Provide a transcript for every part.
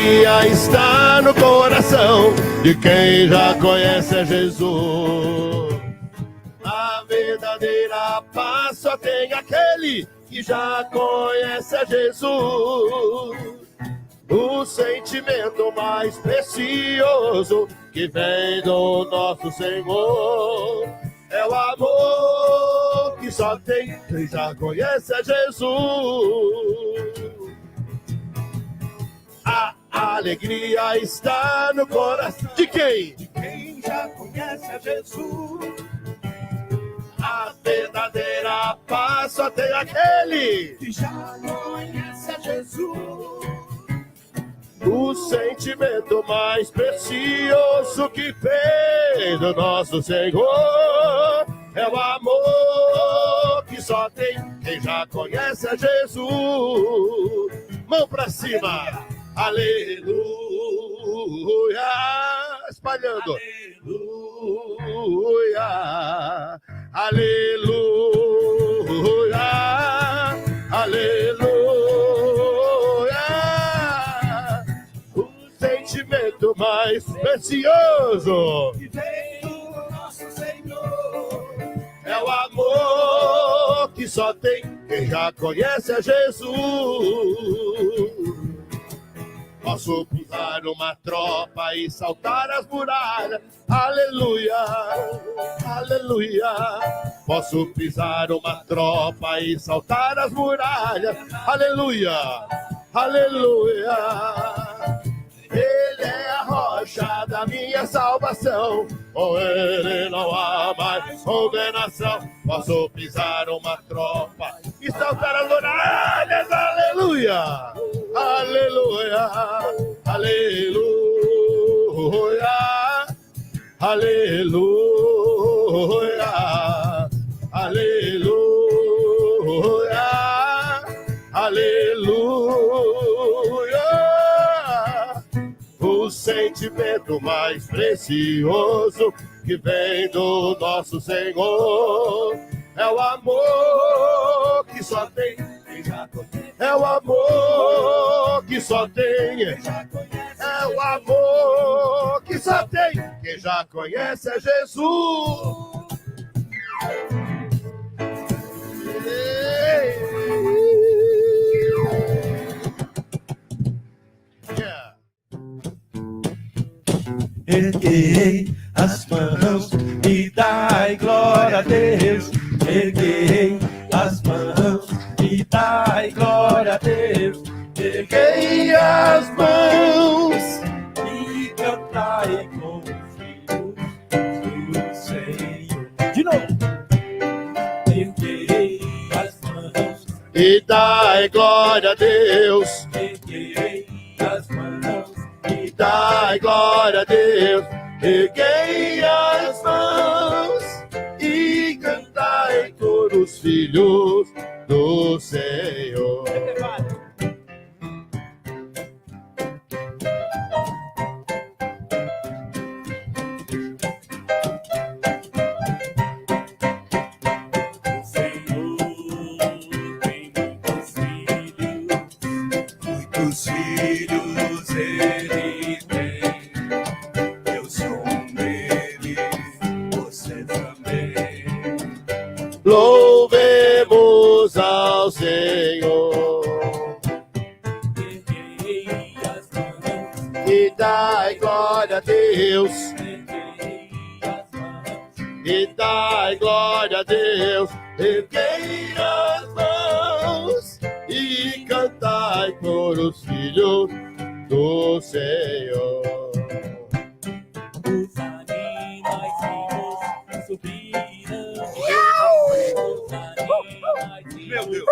alegria está no coração de quem já conhece a Jesus. A verdadeira paz só tem aquele que já conhece a Jesus. O sentimento mais precioso que vem do nosso Senhor é o amor que só tem quem já conhece a Jesus. A alegria está no coração de quem? De quem já conhece a Jesus. A verdadeira paz só tem aquele que já conhece a Jesus. O sentimento mais precioso que vem do nosso Senhor é o amor que só tem quem já conhece a Jesus. Mão pra cima, aleluia, espalhando, aleluia, aleluia, aleluia. Sentimento mais precioso que vem do nosso Senhor é o amor que só tem quem já conhece a Jesus. Posso pisar uma tropa e saltar as muralhas, aleluia, aleluia. Posso pisar uma tropa e saltar as muralhas, aleluia, aleluia. Ele é a rocha da minha salvação, com ele não há mais condenação. Posso pisar uma tropa e saltar as muralhas, aleluia, aleluia, aleluia, aleluia, aleluia, aleluia. O sentimento mais precioso que vem do nosso Senhor é o amor que só tem quem já conhece. É o amor que só tem quem já conhece. É o amor que só tem quem já conhece a Jesus. Erguei as mãos e dai glória a Deus. Erguei as mãos e dai glória a Deus. Erguei as mãos e cantai com os filhos do Senhor. De novo. Erguei as mãos e dai glória a Deus. Erguei as mãos e dai glória a Deus. Erguei as mãos e cantai com os filhos do Senhor. Filhos ele tem, eu sou um deles, você também. Louvemos ao Senhor e dai glória a Deus. E dai glória a Deus. Erguei as mãos e cantai por os filhos do Senhor. Os animaizinhos subiram. Os animaizinhos. Meu Deus.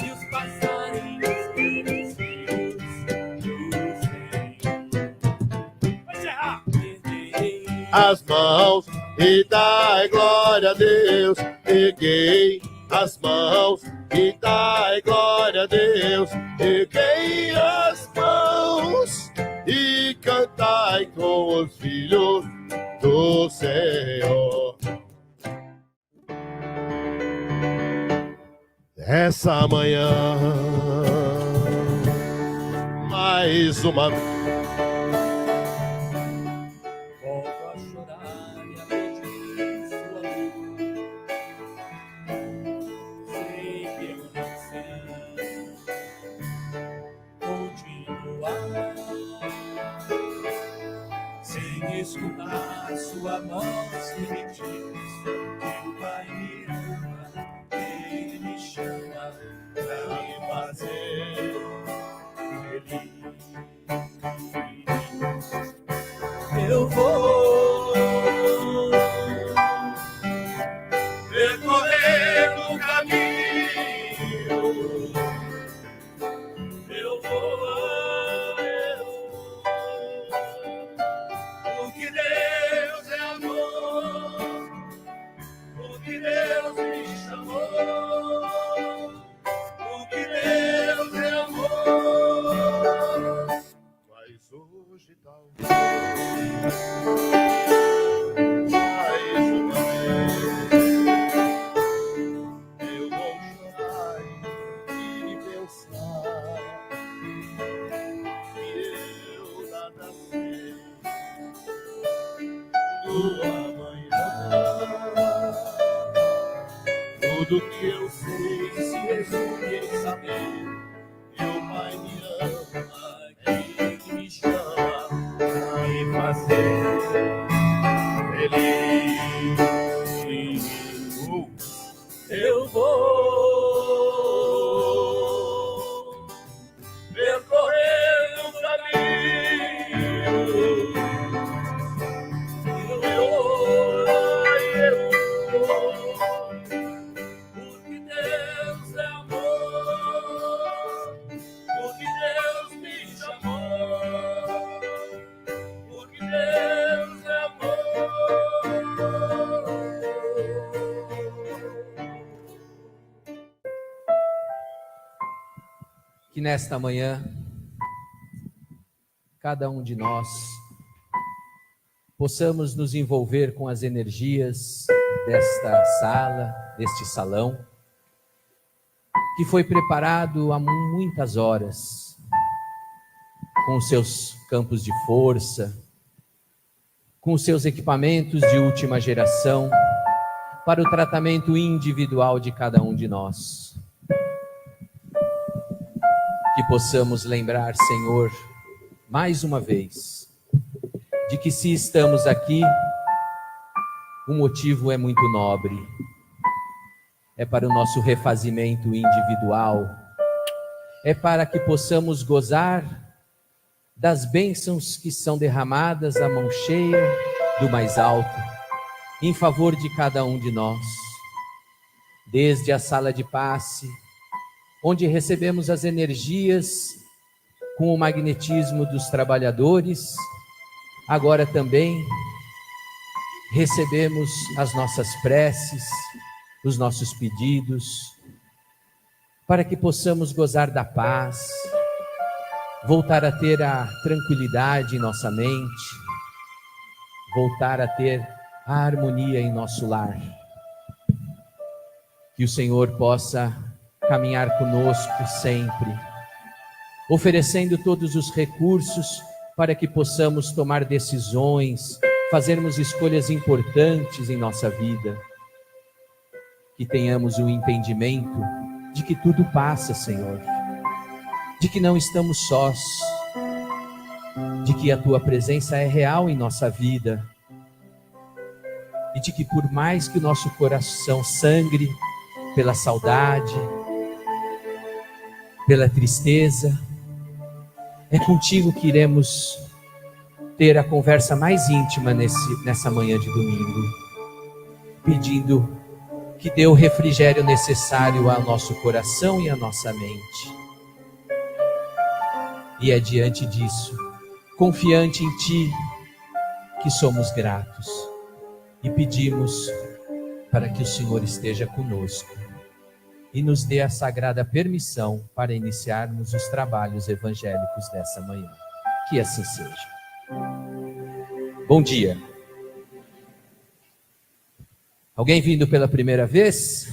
E os passarinhos pelos filhos do Senhor. Vai encerrar. As mãos e dai glória a Deus. Erguei as mãos e dai glória a Deus. Erguei as mãos e cantai com os filhos do Senhor. nessa manhã. Mais uma vez. Volto a chorar e a pedir sua luz. Sei que eu não sei continuar sem escutar sua voz que me diz que o Pai me ama, Ele me chama pra me fazer feliz. Eu vou percorrer o caminho. Eu vou, porque Deus é amor, porque Deus me chamou, porque Deus é amor. Mas hoje talvez, mais uma vez, eu vou chorar e pensar que eu nada sei do amanhã. Tudo que eu sei se resume em saber que o Pai me ama, que me chama pra me fazer feliz. Eu vou percorrer o caminho. Eu vou, porque Deus é amor, porque Deus me chamou, porque Deus é amor. Que nesta manhã, cada um de nós possamos nos envolver com as energias desta sala, deste salão, que foi preparado há muitas horas, com os seus campos de força, com os seus equipamentos de última geração, para o tratamento individual de cada um de nós. Que possamos lembrar, Senhor, mais uma vez, de que se estamos aqui, o motivo é muito nobre. É para o nosso refazimento individual, é para que possamos gozar das bênçãos que são derramadas à mão cheia do mais alto, em favor de cada um de nós. Desde a sala de passe, onde recebemos as energias com o magnetismo dos trabalhadores, agora também recebemos as nossas preces, os nossos pedidos, para que possamos gozar da paz, voltar a ter a tranquilidade em nossa mente, voltar a ter a harmonia em nosso lar. Que o Senhor possa caminhar conosco sempre, oferecendo todos os recursos para que possamos tomar decisões, fazermos escolhas importantes em nossa vida. Que tenhamos o entendimento de que tudo passa, Senhor, de que não estamos sós, de que a Tua presença é real em nossa vida e de que por mais que o nosso coração sangre pela saudade, pela tristeza, é contigo que iremos ter a conversa mais íntima nessa manhã de domingo, pedindo que dê o refrigério necessário ao nosso coração e à nossa mente. E é diante disso, confiante em Ti, que somos gratos e pedimos para que o Senhor esteja conosco e nos dê a sagrada permissão para iniciarmos os trabalhos evangélicos dessa manhã. Que assim seja. Bom dia. Alguém vindo pela primeira vez?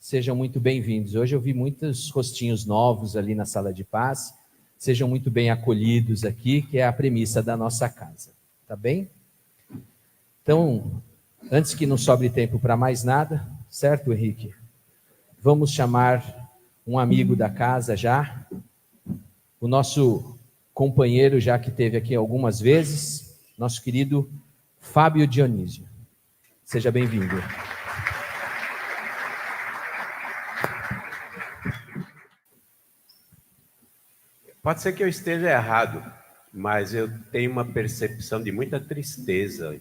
Sejam muito bem-vindos. Hoje eu vi muitos rostinhos novos ali na sala de paz. Sejam muito bem acolhidos aqui, que é a premissa da nossa casa. Tá bem? Então, antes que não sobre tempo para mais nada, certo, Henrique? Vamos chamar um amigo da casa já, o nosso companheiro já que esteve aqui algumas vezes, nosso querido Fábio Dionísio. Seja bem-vindo. Pode ser que eu esteja errado, mas eu tenho uma percepção de muita tristeza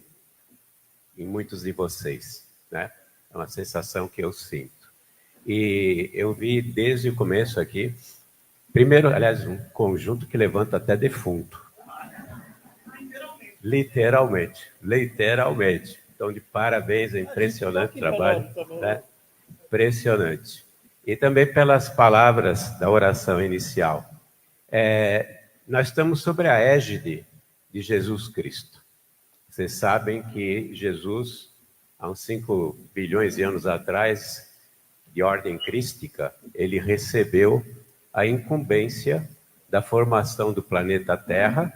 em muitos de vocês, né? É uma sensação que eu sinto. E eu vi desde o começo aqui, primeiro, aliás, um conjunto que levanta até defunto. Literalmente. Então, de parabéns, é impressionante o trabalho, né? Impressionante. E também pelas palavras da oração inicial. Nós estamos sobre a égide de Jesus Cristo. Vocês sabem que Jesus, há uns 5 bilhões de anos atrás, de ordem crística, ele recebeu a incumbência da formação do planeta Terra,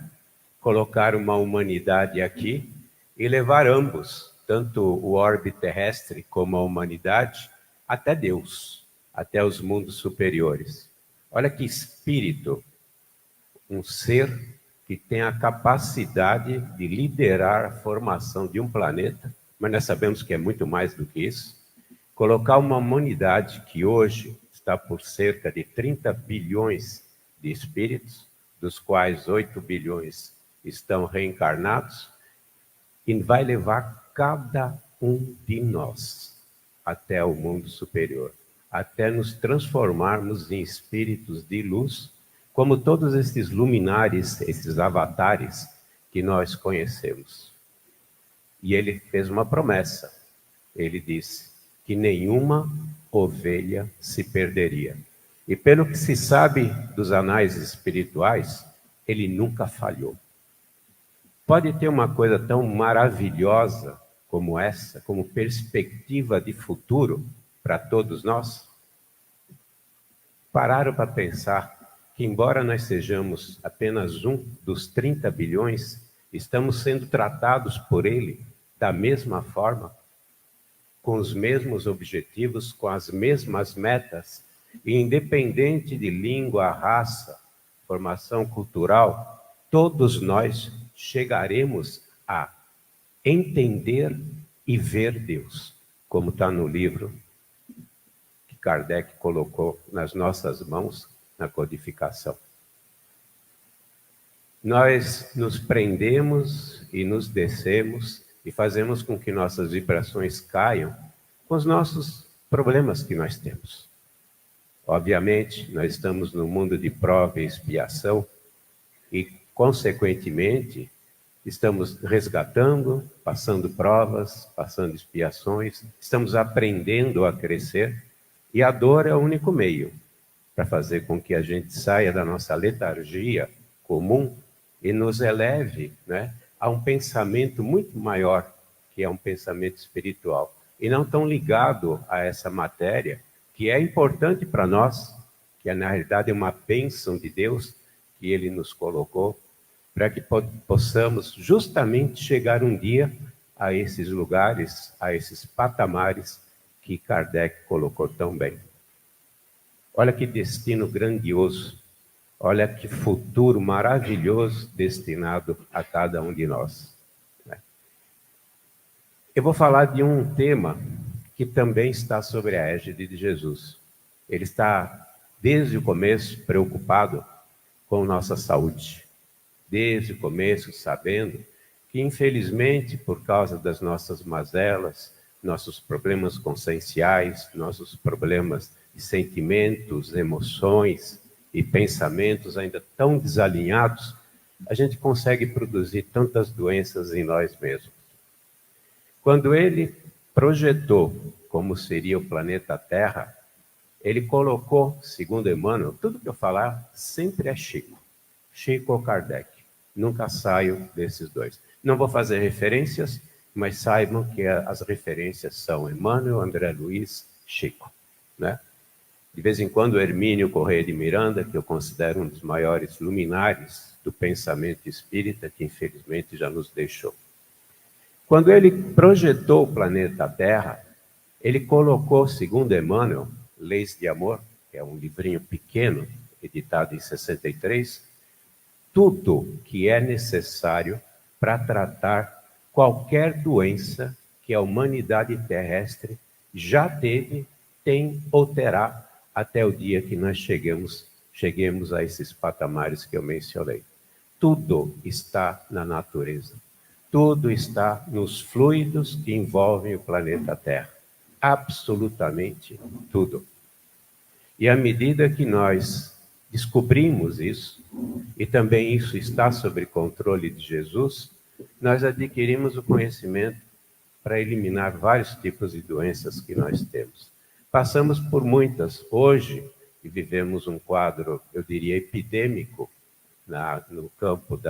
colocar uma humanidade aqui e levar ambos, tanto o orbe terrestre como a humanidade, até Deus, até os mundos superiores. Olha que espírito, um ser que tem a capacidade de liderar a formação de um planeta, mas nós sabemos que é muito mais do que isso, colocar uma humanidade que hoje está por cerca de 30 bilhões de espíritos, dos quais 8 bilhões estão reencarnados, e vai levar cada um de nós até o mundo superior, até nos transformarmos em espíritos de luz, como todos esses luminares, esses avatares que nós conhecemos. E ele fez uma promessa. Ele disse que nenhuma ovelha se perderia. E pelo que se sabe dos anais espirituais, ele nunca falhou. Pode ter uma coisa tão maravilhosa como essa, como perspectiva de futuro para todos nós? Pararam para pensar que, embora nós sejamos apenas um dos 30 bilhões, estamos sendo tratados por ele da mesma forma, com os mesmos objetivos, com as mesmas metas, e independente de língua, raça, formação cultural, todos nós chegaremos a entender e ver Deus, como está no livro que Kardec colocou nas nossas mãos, na codificação. Nós nos prendemos e nos descemos e fazemos com que nossas vibrações caiam com os nossos problemas que nós temos. Obviamente, nós estamos no mundo de prova e expiação e, consequentemente, estamos resgatando, passando provas, passando expiações, estamos aprendendo a crescer e a dor é o único meio para fazer com que a gente saia da nossa letargia comum e nos eleve, né, a um pensamento muito maior, que é um pensamento espiritual, e não tão ligado a essa matéria, que é importante para nós, que na realidade é uma bênção de Deus, que Ele nos colocou, para que possamos justamente chegar um dia a esses lugares, a esses patamares que Kardec colocou tão bem. Olha que destino grandioso, olha que futuro maravilhoso destinado a cada um de nós. Eu vou falar de um tema que também está sobre a égide de Jesus. Ele está, desde o começo, preocupado com nossa saúde. Desde o começo, sabendo que, infelizmente, por causa das nossas mazelas, nossos problemas conscienciais, nossos problemas de sentimentos, emoções e pensamentos ainda tão desalinhados, a gente consegue produzir tantas doenças em nós mesmos. Quando ele projetou como seria o planeta Terra, ele colocou, segundo Emmanuel, tudo que eu falar sempre é Chico ou Kardec. Nunca saio desses dois. Não vou fazer referências, mas saibam que as referências são Emmanuel, André Luiz, Chico. né? De vez em quando, Hermínio Corrêa de Miranda, que eu considero um dos maiores luminares do pensamento espírita, que infelizmente já nos deixou. Quando ele projetou o planeta Terra, ele colocou, segundo Emmanuel, Leis de Amor, que é um livrinho pequeno, editado em 63, tudo que é necessário para tratar qualquer doença que a humanidade terrestre já teve, tem ou terá até o dia que nós cheguemos a esses patamares que eu mencionei. Tudo está na natureza. Tudo está nos fluidos que envolvem o planeta Terra. Absolutamente tudo. E à medida que nós descobrimos isso, e também isso está sob controle de Jesus, nós adquirimos o conhecimento para eliminar vários tipos de doenças que nós temos. Passamos por muitas. Hoje, e vivemos um quadro, eu diria, epidêmico no campo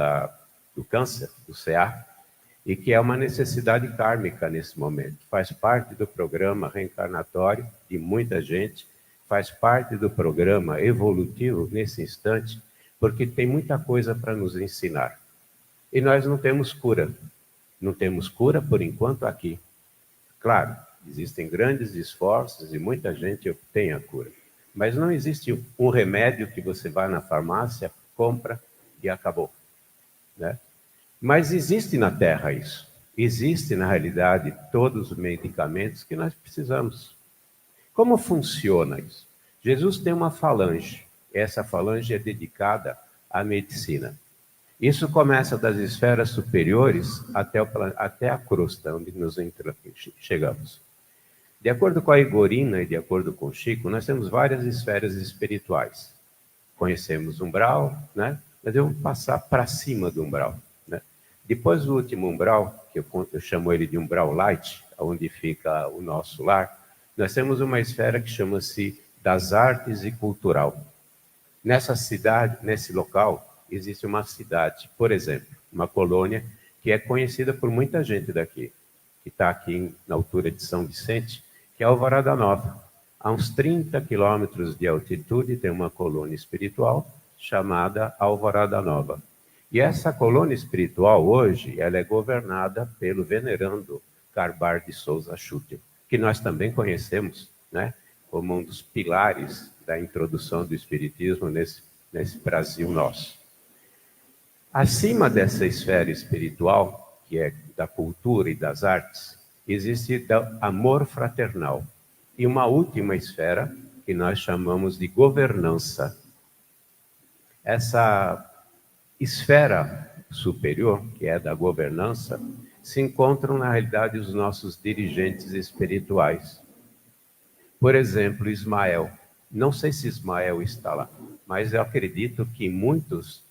do câncer, do CA, e que é uma necessidade kármica nesse momento. Faz parte do programa reencarnatório de muita gente, faz parte do programa evolutivo nesse instante, porque tem muita coisa para nos ensinar. E nós não temos cura. Não temos cura, por enquanto, aqui. Claro, existem grandes esforços e muita gente obtém a cura. Mas não existe um remédio que você vai na farmácia, compra e acabou, né? Mas existe na Terra isso. Existe, na realidade, todos os medicamentos que nós precisamos. Como funciona isso? Jesus tem uma falange. Essa falange é dedicada à medicina. Isso começa das esferas superiores até a crosta, onde nos chegamos. De acordo com a Igorina e de acordo com o Chico, nós temos várias esferas espirituais. Conhecemos umbral, né? Mas eu vou passar para cima do umbral, né? Depois do último umbral, que eu chamo ele de umbral light, onde fica o nosso lar, nós temos uma esfera que chama-se das artes e cultural. Nessa cidade, nesse local, existe uma cidade, por exemplo, uma colônia que é conhecida por muita gente daqui, que está aqui na altura de São Vicente, que é Alvorada Nova. A uns 30 quilômetros de altitude tem uma colônia espiritual chamada Alvorada Nova. E essa colônia espiritual hoje, ela é governada pelo venerando Carbar de Souza Schutter, que nós também conhecemos, né, como um dos pilares da introdução do espiritismo nesse Brasil nosso. Acima dessa esfera espiritual, que é da cultura e das artes, existe o amor fraternal. E uma última esfera, que nós chamamos de governança. Essa esfera superior, que é da governança, se encontram, na realidade, os nossos dirigentes espirituais. Por exemplo, Ismael. Não sei se Ismael está lá, mas eu acredito que muitos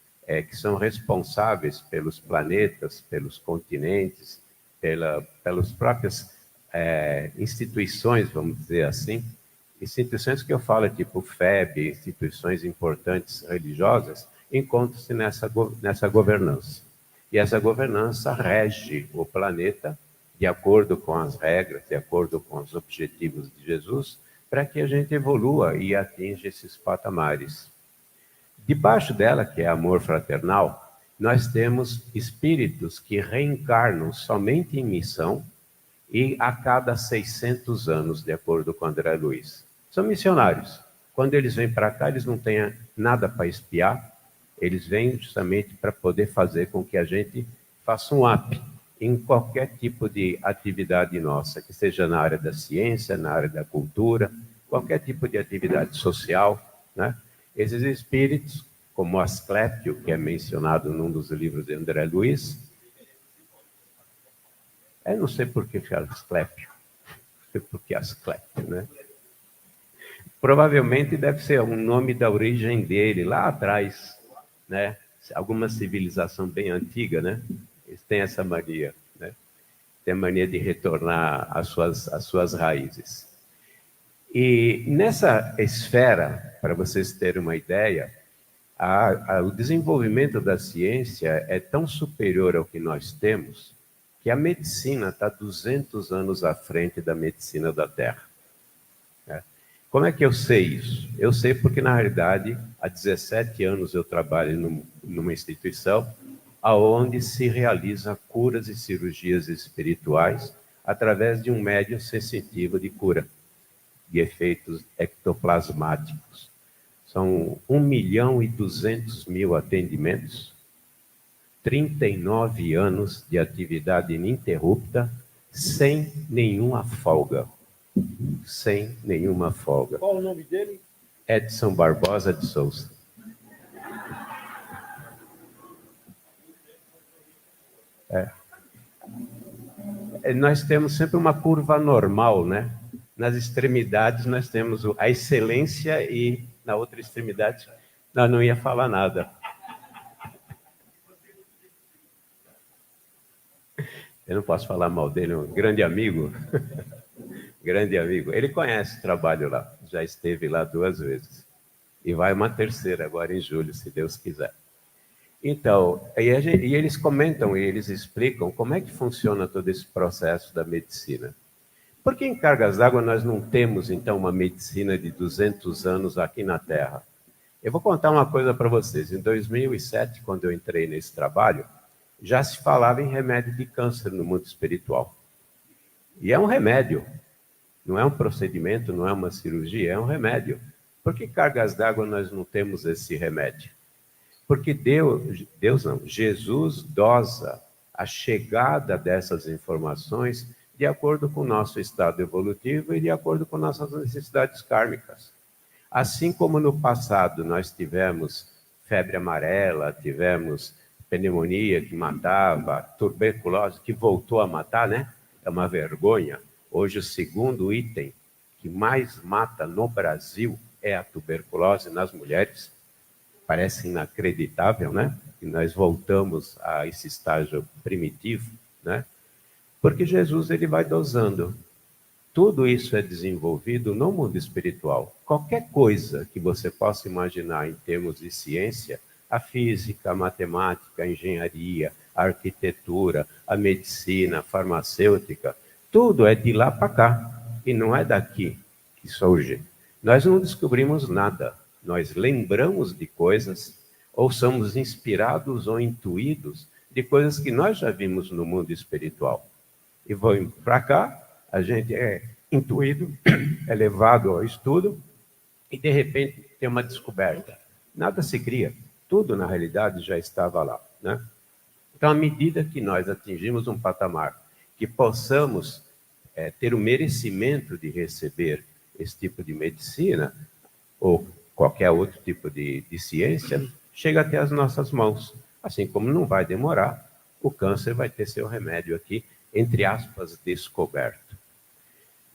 que são responsáveis pelos planetas, pelos continentes, pelas próprias instituições, vamos dizer assim, instituições que eu falo, tipo FEB, instituições importantes religiosas, encontram-se nessa governança. E essa governança rege o planeta de acordo com as regras, de acordo com os objetivos de Jesus, para que a gente evolua e atinja esses patamares. Debaixo dela, que é amor fraternal, nós temos espíritos que reencarnam somente em missão e a cada 600 anos, de acordo com André Luiz. São missionários. Quando eles vêm para cá, eles não têm nada para espiar, eles vêm justamente para poder fazer com que a gente faça um up em qualquer tipo de atividade nossa, que seja na área da ciência, na área da cultura, qualquer tipo de atividade social, né? Esses espíritos, como Asclépio, que é mencionado num dos livros de André Luiz, eu não sei por que Asclépio, não sei por que Asclépio, né? Provavelmente deve ser um nome da origem dele, lá atrás, né? Alguma civilização bem antiga, né? Eles têm essa mania, né? Tem a mania de retornar às suas raízes. E nessa esfera, para vocês terem uma ideia, o desenvolvimento da ciência é tão superior ao que nós temos, que a medicina está 200 anos à frente da medicina da Terra, né? Como é que eu sei isso? Eu sei porque, na realidade, há 17 anos eu trabalho numa instituição onde se realiza curas e cirurgias espirituais através de um médium sensitivo de cura, de efeitos ectoplasmáticos. São 1.200.000 atendimentos, 39 anos de atividade ininterrupta, sem nenhuma folga. Sem nenhuma folga. Qual o nome dele? Edson Barbosa de Souza. Nós temos sempre uma curva normal, né? Nas extremidades nós temos a excelência e na outra extremidade nós não ia falar nada. Eu não posso falar mal dele, é um grande amigo. Grande amigo. Ele conhece o trabalho lá, já esteve lá 2 vezes. E vai uma terceira agora em julho, se Deus quiser. Então, e eles comentam e eles explicam como é que funciona todo esse processo da medicina. Por que em Cargas d'Água nós não temos, então, uma medicina de 200 anos aqui na Terra? Eu vou contar uma coisa para vocês. Em 2007, quando eu entrei nesse trabalho, já se falava em remédio de câncer no mundo espiritual. E é um remédio. Não é um procedimento, não é uma cirurgia, é um remédio. Por que Cargas d'Água nós não temos esse remédio? Porque Jesus dosa a chegada dessas informações de acordo com o nosso estado evolutivo e de acordo com nossas necessidades kármicas. Assim como no passado nós tivemos febre amarela, tivemos pneumonia que matava, tuberculose que voltou a matar, né? É uma vergonha. Hoje o segundo item que mais mata no Brasil é a tuberculose nas mulheres. Parece inacreditável, né? Que nós voltamos a esse estágio primitivo, né? Porque Jesus ele vai dosando. Tudo isso é desenvolvido no mundo espiritual. Qualquer coisa que você possa imaginar em termos de ciência, a física, a matemática, a engenharia, a arquitetura, a medicina, a farmacêutica, tudo é de lá para cá e não é daqui que surge. Nós não descobrimos nada. Nós lembramos de coisas ou somos inspirados ou intuídos de coisas que nós já vimos no mundo espiritual. E vão para cá, a gente é intuído, é levado ao estudo e, de repente, tem uma descoberta. Nada se cria. Tudo, na realidade, já estava lá, né? Então, à medida que nós atingimos um patamar que possamos ter o merecimento de receber esse tipo de medicina ou qualquer outro tipo de ciência, chega até as nossas mãos. Assim como não vai demorar, o câncer vai ter seu remédio aqui, entre aspas, descoberto.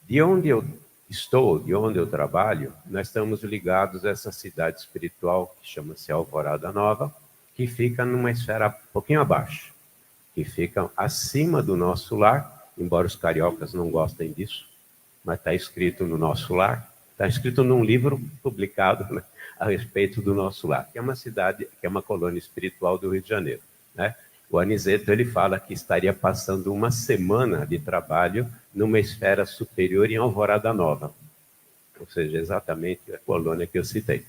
De onde eu estou, de onde eu trabalho, nós estamos ligados a essa cidade espiritual que chama-se Alvorada Nova, que fica numa esfera um pouquinho abaixo, que fica acima do nosso lar, embora os cariocas não gostem disso, mas está escrito no nosso lar, está escrito num livro publicado, né, a respeito do nosso lar, que é uma cidade, que é uma colônia espiritual do Rio de Janeiro, né? O Aniceto, ele fala que estaria passando uma semana de trabalho numa esfera superior em Alvorada Nova, ou seja, exatamente a colônia que eu citei.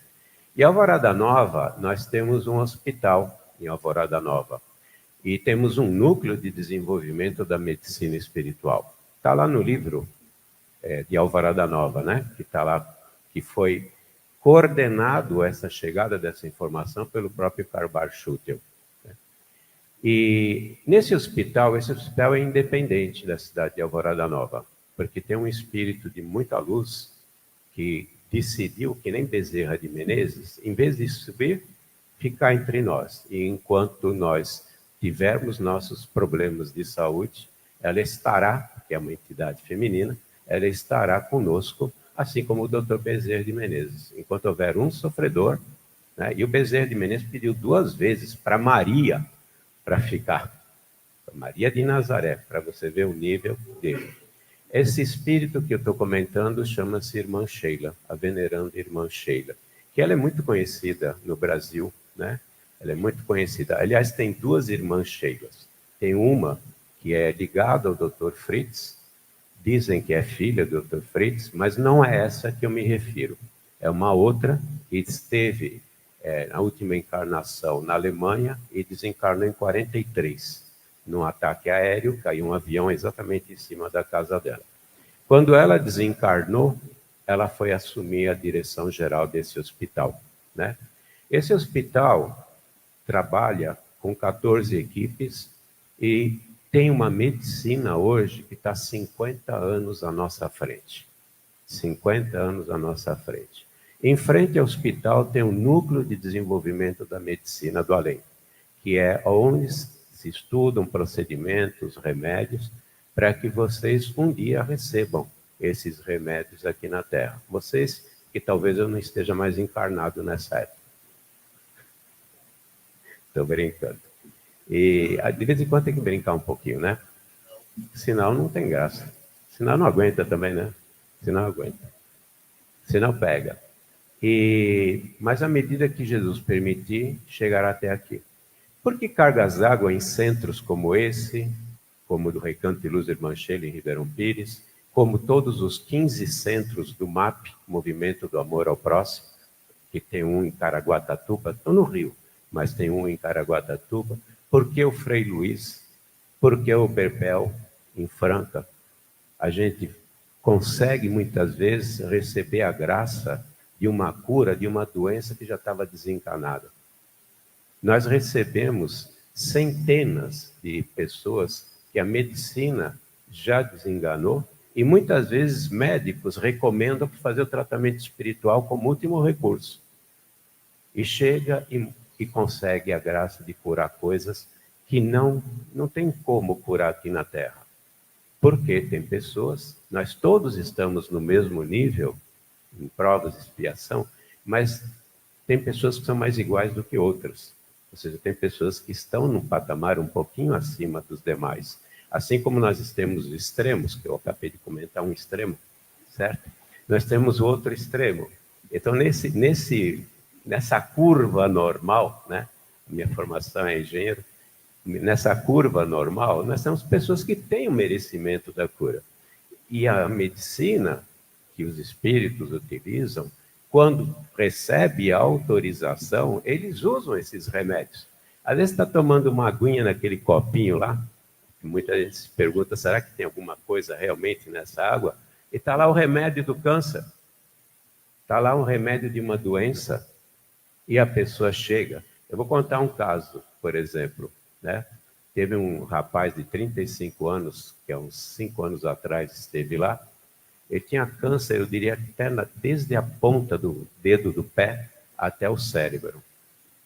E Alvorada Nova, nós temos um hospital em Alvorada Nova e temos um núcleo de desenvolvimento da medicina espiritual. Está lá no livro de Alvorada Nova, né? Que está lá, que foi coordenado essa chegada dessa informação pelo próprio Karl Schutel. E esse hospital é independente da cidade de Alvorada Nova, porque tem um espírito de muita luz que decidiu, que nem Bezerra de Menezes, em vez de subir, ficar entre nós. E enquanto nós tivermos nossos problemas de saúde, ela estará, que é uma entidade feminina, ela estará conosco, assim como o Dr. Bezerra de Menezes. Enquanto houver um sofredor, né, e o Bezerra de Menezes pediu 2 vezes para Maria, para ficar, Maria de Nazaré, para você ver o nível dele. Esse espírito que eu estou comentando chama-se Irmã Sheila, a veneranda Irmã Sheila, que ela é muito conhecida no Brasil, né? Ela é muito conhecida. Aliás, tem 2 irmãs Sheilas. Tem uma que é ligada ao Dr. Fritz, dizem que é filha do Dr. Fritz, mas não é essa que eu me refiro. É uma outra que esteve na última encarnação na Alemanha e desencarnou em 43. Num ataque aéreo, caiu um avião exatamente em cima da casa dela. Quando ela desencarnou, ela foi assumir a direção geral desse hospital, né? Esse hospital trabalha com 14 equipes e tem uma medicina hoje que está 50 anos à nossa frente. 50 anos à nossa frente. Em frente ao hospital tem um núcleo de desenvolvimento da medicina do além, que é onde se estudam procedimentos, remédios, para que vocês um dia recebam esses remédios aqui na Terra. Vocês, que talvez eu não esteja mais encarnado nessa época. Estou brincando. E de vez em quando tem que brincar um pouquinho, né? Senão não tem graça. Senão não aguenta também, né? Senão aguenta. Senão pega. Mas à medida que Jesus permitir, chegará até aqui. Por que cargas d'água em centros como esse, como o do Recanto de Luz de Manchele em Ribeirão Pires, como todos os 15 centros do MAP, Movimento do Amor ao Próximo, que tem um em Caraguatatuba, estão no Rio, mas tem um em Caraguatatuba. Por que o Frei Luiz? Por que o Berpel em Franca? A gente consegue muitas vezes receber a graça de uma cura de uma doença que já estava desencanada. Nós recebemos centenas de pessoas que a medicina já desenganou e muitas vezes médicos recomendam fazer o tratamento espiritual como último recurso. E chega e consegue a graça de curar coisas que não tem como curar aqui na Terra. Porque tem pessoas, nós todos estamos no mesmo nível, em provas de expiação, mas tem pessoas que são mais iguais do que outras. Ou seja, tem pessoas que estão num patamar um pouquinho acima dos demais. Assim como nós temos os extremos, que eu acabei de comentar um extremo, certo? Nós temos o outro extremo. Então, nessa curva normal, né? Minha formação é engenheiro, nessa curva normal, nós temos pessoas que têm o merecimento da cura. E a medicina que os espíritos utilizam, quando recebe a autorização, eles usam esses remédios. Às vezes está tomando uma aguinha naquele copinho lá, muita gente se pergunta, será que tem alguma coisa realmente nessa água? E está lá o remédio do câncer, está lá um remédio de uma doença, e a pessoa chega. Eu vou contar um caso, por exemplo, né? Teve um rapaz de 35 anos, que há uns 5 anos atrás esteve lá. Ele tinha câncer, eu diria, até desde a ponta do dedo do pé até o cérebro.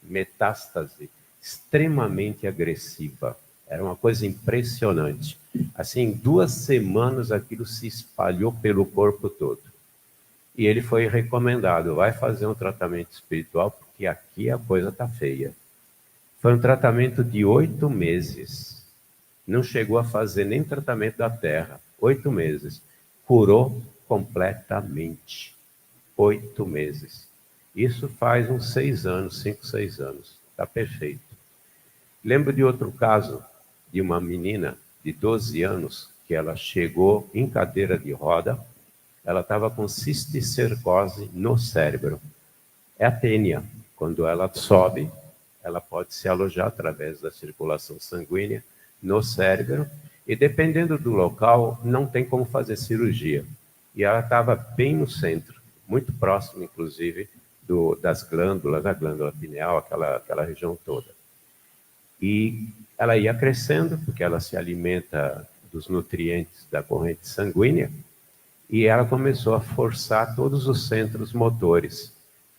Metástase extremamente agressiva. Era uma coisa impressionante. Assim, em 2 semanas, aquilo se espalhou pelo corpo todo. E ele foi recomendado, vai fazer um tratamento espiritual, porque aqui a coisa está feia. Foi um tratamento de 8 meses. Não chegou a fazer nem tratamento da terra. 8 meses. Curou completamente. 8 meses. Isso faz uns 6 anos, 5, 6 anos. Está perfeito. Lembro de outro caso, de uma menina de 12 anos, que ela chegou em cadeira de roda, ela estava com cisticercose no cérebro. É a tênia. Quando ela sobe, ela pode se alojar através da circulação sanguínea no cérebro e, dependendo do local, não tem como fazer cirurgia. E ela estava bem no centro, muito próximo, inclusive, das glândulas, da glândula pineal, aquela região toda. E ela ia crescendo, porque ela se alimenta dos nutrientes da corrente sanguínea, e ela começou a forçar todos os centros motores.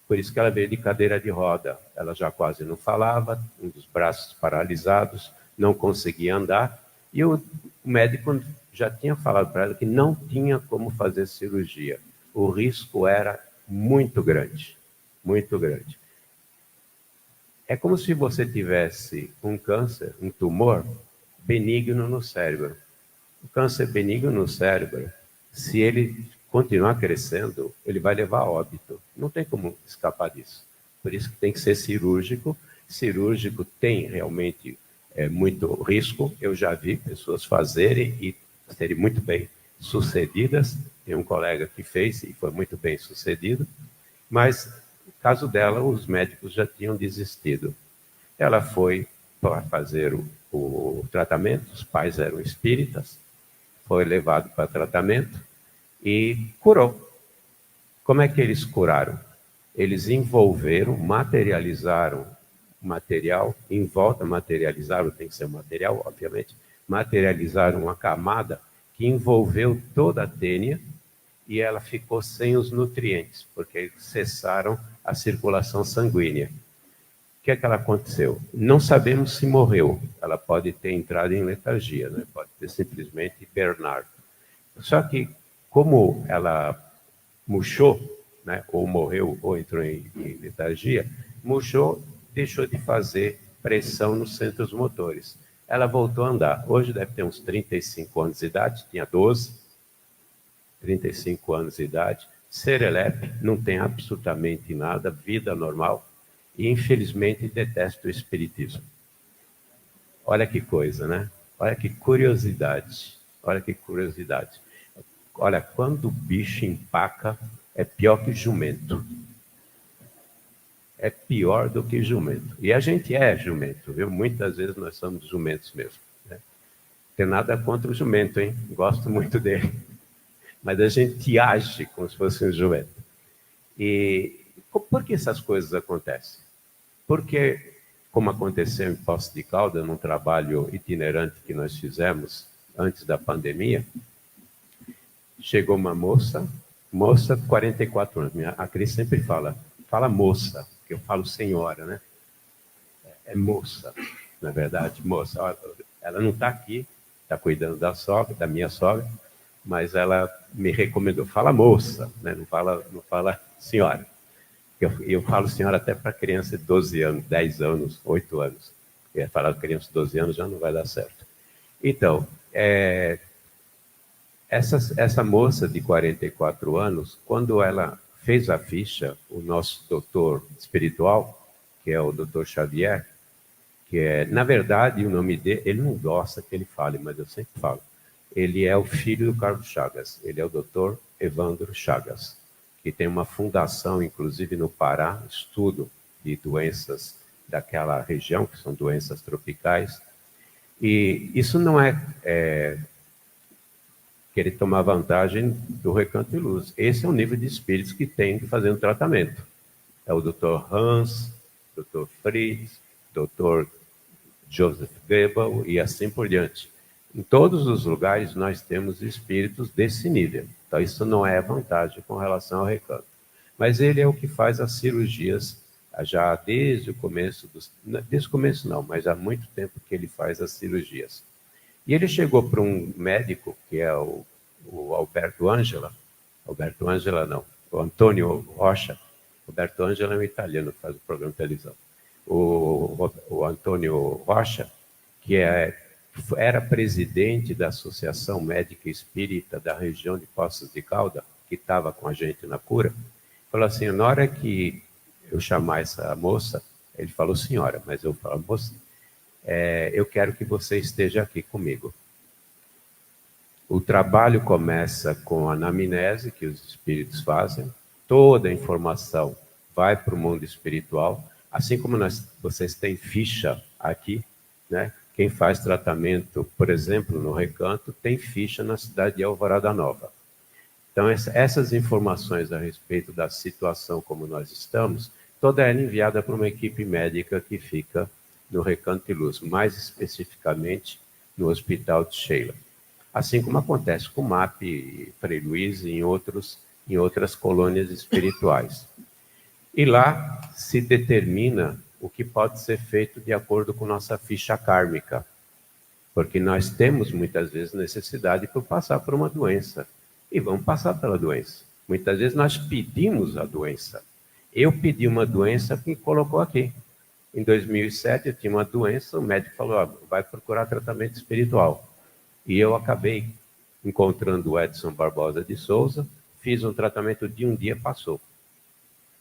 Por isso que ela veio de cadeira de roda. Ela já quase não falava, um dos braços paralisados, não conseguia andar. E o médico já tinha falado para ela que não tinha como fazer cirurgia. O risco era muito grande, muito grande. É como se você tivesse um câncer, um tumor benigno no cérebro. O câncer benigno no cérebro, se ele continuar crescendo, ele vai levar a óbito. Não tem como escapar disso. Por isso que tem que ser cirúrgico. Cirúrgico tem realmente muito risco. Eu já vi pessoas fazerem e serem muito bem. sucedidas. Tem um colega que fez e foi muito bem sucedido, mas no caso dela, os médicos já tinham desistido. Ela foi para fazer o tratamento, os pais eram espíritas, foi levado para tratamento e curou. Como é que eles curaram? Eles envolveram, materializaram o material, em volta materializaram, tem que ser material, obviamente, materializaram uma camada que envolveu toda a tênia e ela ficou sem os nutrientes, porque cessaram a circulação sanguínea. O que é que ela aconteceu? Não sabemos se morreu. Ela pode ter entrado em letargia, né? Pode ter simplesmente hibernado. Só que, como ela murchou, né? Ou morreu, ou entrou em letargia, murchou, deixou de fazer pressão nos centros motores. Ela voltou a andar. Hoje deve ter uns 35 anos de idade, tinha 12, 35 anos de idade, serelepe, não tem absolutamente nada, vida normal, e infelizmente detesta o espiritismo. Olha que coisa, né? Olha que curiosidade. Olha que curiosidade. Olha, quando o bicho empaca, é pior que jumento. É pior do que jumento. E a gente é jumento, viu? Muitas vezes nós somos jumentos mesmo. Né? Não tem nada contra o jumento, hein? Gosto muito dele. Mas a gente age como se fosse um jumento. E por que essas coisas acontecem? Porque, como aconteceu em Poços de Caldas, num trabalho itinerante que nós fizemos antes da pandemia, chegou uma moça, 44 anos. A Cris sempre fala moça, porque eu falo senhora, né? É moça, na verdade, moça. Ela não está aqui, está cuidando da sogra, da minha sogra, mas ela me recomendou, fala moça, né? Não fala senhora. Eu falo senhora até para criança de 12 anos, 10 anos, 8 anos. Eu ia falar criança de 12 anos já não vai dar certo. Então, essa moça de 44 anos, quando ela fez a ficha, o nosso doutor espiritual, que é o doutor Xavier, que é, na verdade, o nome dele, ele não gosta que ele fale, mas eu sempre falo. Ele é o filho do Carlos Chagas, ele é o doutor Evandro Chagas, que tem uma fundação, inclusive no Pará, estudo de doenças daquela região, que são doenças tropicais. E isso não é querer tomar vantagem do Recanto de Luz. Esse é o nível de espíritos que tem que fazer um tratamento. É o Dr. Hans, Dr. Fritz, Dr. Joseph Goebbels e assim por diante. Em todos os lugares nós temos espíritos desse nível. Então isso não é vantagem com relação ao Recanto. Mas ele é o que faz as cirurgias já desde o começo, desde o começo não, mas há muito tempo que ele faz as cirurgias. E ele chegou para um médico, que é o Alberto Ângela, o Antônio Rocha. Alberto Ângela é um italiano que faz o programa de televisão. O Antônio Rocha, que era presidente da Associação Médica Espírita da região de Poços de Caldas, que estava com a gente na cura, falou assim, na hora que eu chamar essa moça, ele falou senhora, mas eu falo moça, eu quero que você esteja aqui comigo. O trabalho começa com a anamnese que os espíritos fazem, toda a informação vai para o mundo espiritual, assim como vocês têm ficha aqui, né? Quem faz tratamento, por exemplo, no Recanto, tem ficha na cidade de Alvorada Nova. Então, essas informações a respeito da situação como nós estamos, toda ela enviada para uma equipe médica que fica no Recanto de Luz, mais especificamente no Hospital de Sheila. Assim como acontece com o MAP, Frei Luiz e em outras colônias espirituais. E lá se determina o que pode ser feito de acordo com nossa ficha kármica, porque nós temos muitas vezes necessidade por passar por uma doença, e vamos passar pela doença. Muitas vezes nós pedimos a doença. Eu pedi uma doença que colocou aqui. Em 2007 eu tinha uma doença, o médico falou, vai procurar tratamento espiritual. E eu acabei encontrando o Edson Barbosa de Souza, fiz um tratamento de um dia, passou.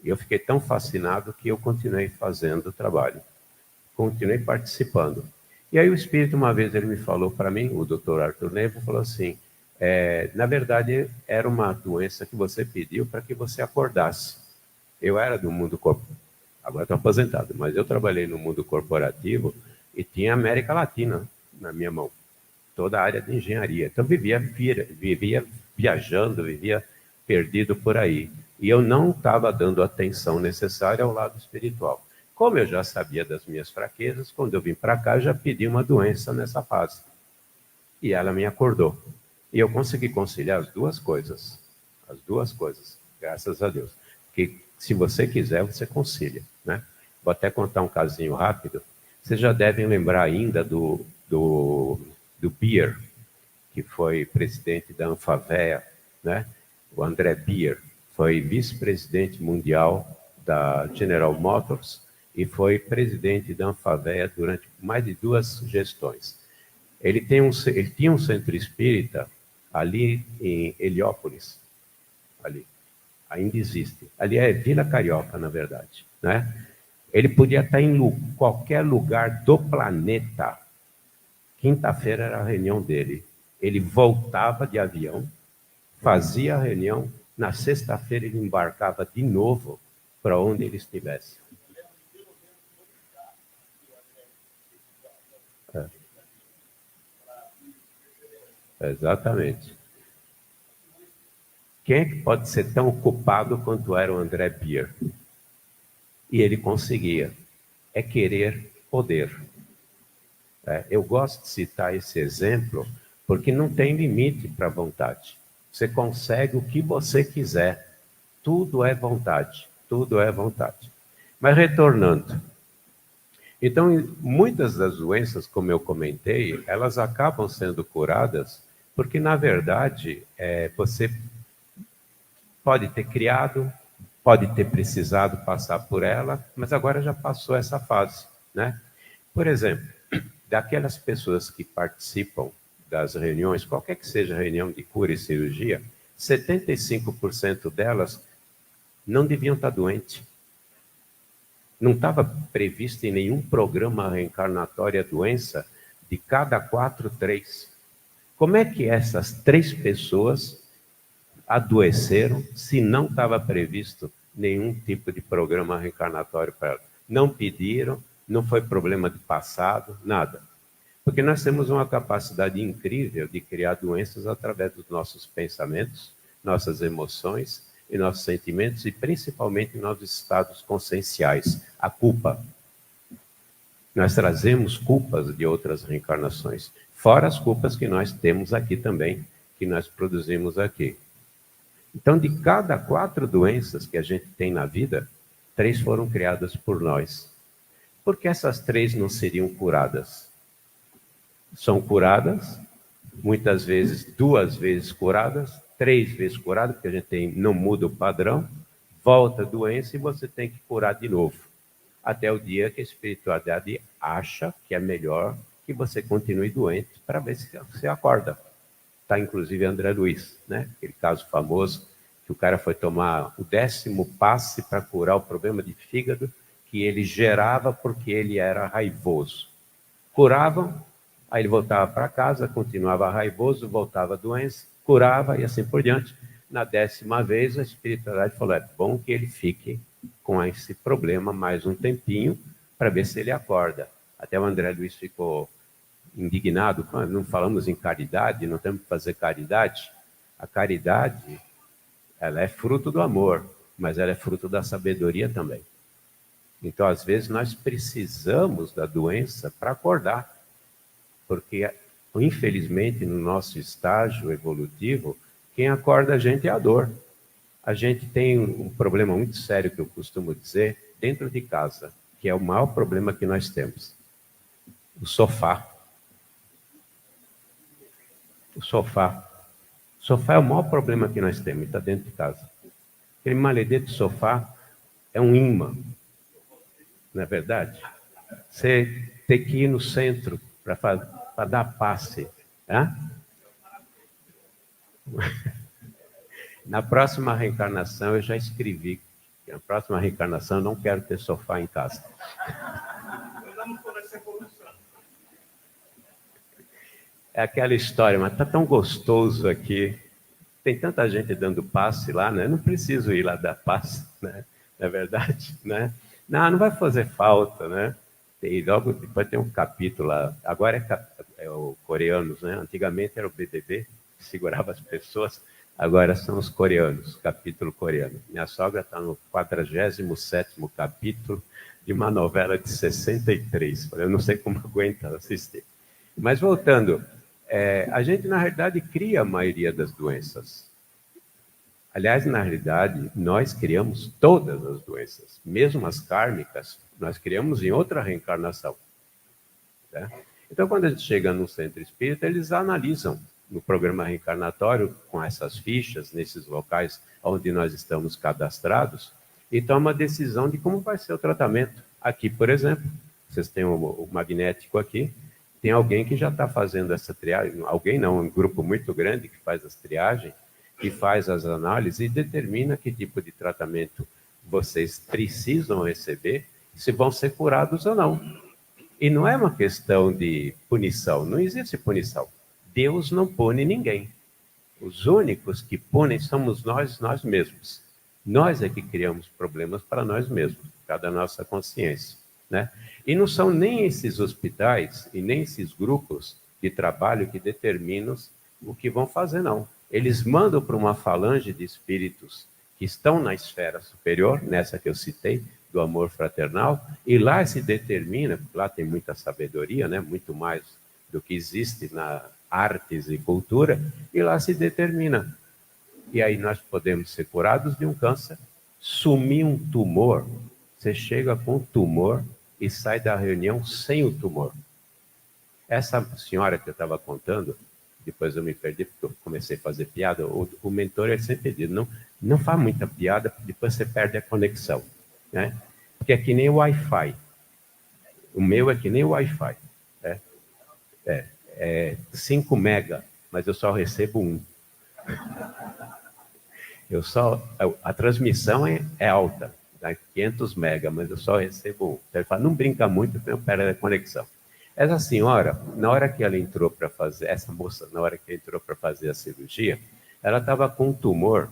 E eu fiquei tão fascinado que eu continuei fazendo o trabalho. Continuei participando. E aí o espírito, uma vez, ele me falou para mim, o doutor Arthur Nevo, falou assim, Na verdade, era uma doença que você pediu para que você acordasse. Eu era do mundo corporativo, agora estou aposentado, mas eu trabalhei no mundo corporativo e tinha América Latina na minha mão, toda a área de engenharia. Então, vivia viajando, vivia perdido por aí. E eu não estava dando a atenção necessária ao lado espiritual. Como eu já sabia das minhas fraquezas, quando eu vim para cá, já pedi uma doença nessa fase. E ela me acordou. E eu consegui conciliar as duas coisas, graças a Deus. Que se você quiser, você concilia, né? Vou até contar um casinho rápido. Vocês já devem lembrar ainda do Beer, que foi presidente da Anfavea, né? O André Beer foi vice-presidente mundial da General Motors e foi presidente da Anfavea durante mais de 2 gestões. Ele tinha um centro espírita ali em Heliópolis, ali, ainda existe. Ali é Vila Carioca, na verdade, né? Ele podia estar em qualquer lugar do planeta. Quinta-feira era a reunião dele. Ele voltava de avião, fazia a reunião, na sexta-feira ele embarcava de novo para onde ele estivesse. Exatamente. Quem é que pode ser tão ocupado quanto era o André Beer? E ele conseguia. É querer poder. Eu gosto de citar esse exemplo porque não tem limite para a vontade. Você consegue o que você quiser. Tudo é vontade. Tudo é vontade. Mas retornando. Então, muitas das doenças, como eu comentei, elas acabam sendo curadas porque, na verdade, você pode ter criado, pode ter precisado passar por ela, mas agora já passou essa fase, né? Por exemplo, daquelas pessoas que participam das reuniões, qualquer que seja a reunião de cura e cirurgia, 75% delas não deviam estar doentes. Não estava previsto em nenhum programa reencarnatório a doença, de cada 4, 3. Como é que essas 3 pessoas adoeceram se não estava previsto nenhum tipo de programa reencarnatório para elas? Não pediram, não foi problema de passado, nada. Porque nós temos uma capacidade incrível de criar doenças através dos nossos pensamentos, nossas emoções e nossos sentimentos, e principalmente nossos estados conscienciais. A culpa. Nós trazemos culpas de outras reencarnações, fora as culpas que nós temos aqui também, que nós produzimos aqui. Então, de cada 4 doenças que a gente tem na vida, 3 foram criadas por nós. Por que essas 3 não seriam curadas? São curadas, muitas vezes 2 vezes curadas, 3 vezes curadas, porque a gente não muda o padrão, volta a doença e você tem que curar de novo. Até o dia que a espiritualidade acha que é melhor que você continue doente para ver se você acorda. Está inclusive André Luiz, né? Aquele caso famoso que o cara foi tomar o 10º passe para curar o problema de fígado que ele gerava porque ele era raivoso. Curavam, aí ele voltava para casa, continuava raivoso, voltava a doença, curava e assim por diante. Na 10ª vez, a espiritualidade falou, é bom que ele fique com esse problema mais um tempinho para ver se ele acorda. Até o André Luiz ficou indignado, não falamos em caridade, não temos que fazer caridade. A caridade, ela é fruto do amor, mas ela é fruto da sabedoria também. Então, às vezes, nós precisamos da doença para acordar, porque, infelizmente, no nosso estágio evolutivo, quem acorda a gente é a dor. A gente tem um problema muito sério, que eu costumo dizer, dentro de casa, que é o maior problema que nós temos. O sofá. O sofá. O sofá é o maior problema que nós temos, está dentro de casa. Aquele maledito sofá é um imã. Não é verdade? Você tem que ir no centro para dar passe. Né? Na próxima reencarnação, eu já escrevi que na próxima reencarnação eu não quero ter sofá em casa. É aquela história, mas tá tão gostoso aqui. Tem tanta gente dando passe lá, né? Não preciso ir lá dar passe, né? Não é verdade, né? Não vai fazer falta, né? E logo depois tem um capítulo lá. Agora é o coreanos, né? Antigamente era o BBB, que segurava as pessoas. Agora são os coreanos, capítulo coreano. Minha sogra está no 47º capítulo de uma novela de 63. Eu não sei como aguenta assistir. Mas voltando, a gente, na realidade, cria a maioria das doenças. Aliás, na realidade, nós criamos todas as doenças, mesmo as kármicas, nós criamos em outra reencarnação. Né? Então, quando a gente chega no centro espírita, eles analisam no programa reencarnatório, com essas fichas, nesses locais onde nós estamos cadastrados, e toma a decisão de como vai ser o tratamento. Aqui, por exemplo, vocês têm o magnético aqui, tem alguém que já está fazendo essa triagem, alguém não, um grupo muito grande que faz as triagens, que faz as análises e determina que tipo de tratamento vocês precisam receber, se vão ser curados ou não. E não é uma questão de punição, não existe punição. Deus não pune ninguém. Os únicos que punem somos nós mesmos. Nós é que criamos problemas para nós mesmos, por causa da nossa consciência. Né? E não são nem esses hospitais e nem esses grupos de trabalho que determinam o que vão fazer, não. Eles mandam para uma falange de espíritos que estão na esfera superior, nessa que eu citei, do amor fraternal, e lá se determina, lá tem muita sabedoria, né? Muito mais do que existe na artes e cultura, e lá se determina. E aí nós podemos ser curados de um câncer, sumir um tumor. Você chega com o tumor e sai da reunião sem o tumor. Essa senhora que eu estava contando, depois eu me perdi porque eu comecei a fazer piada, o mentor ele sempre diz, não faz muita piada, depois você perde a conexão. Né? Porque é que nem o Wi-Fi. O meu é que nem o Wi-Fi. É 5 mega, mas eu só recebo 1. A transmissão é alta, né? 500 mega, mas eu só recebo 1. Então ele fala, não brinca muito, eu perco a conexão. Essa senhora, na hora que ela entrou para fazer, essa moça, na hora que entrou para fazer a cirurgia, ela estava com um tumor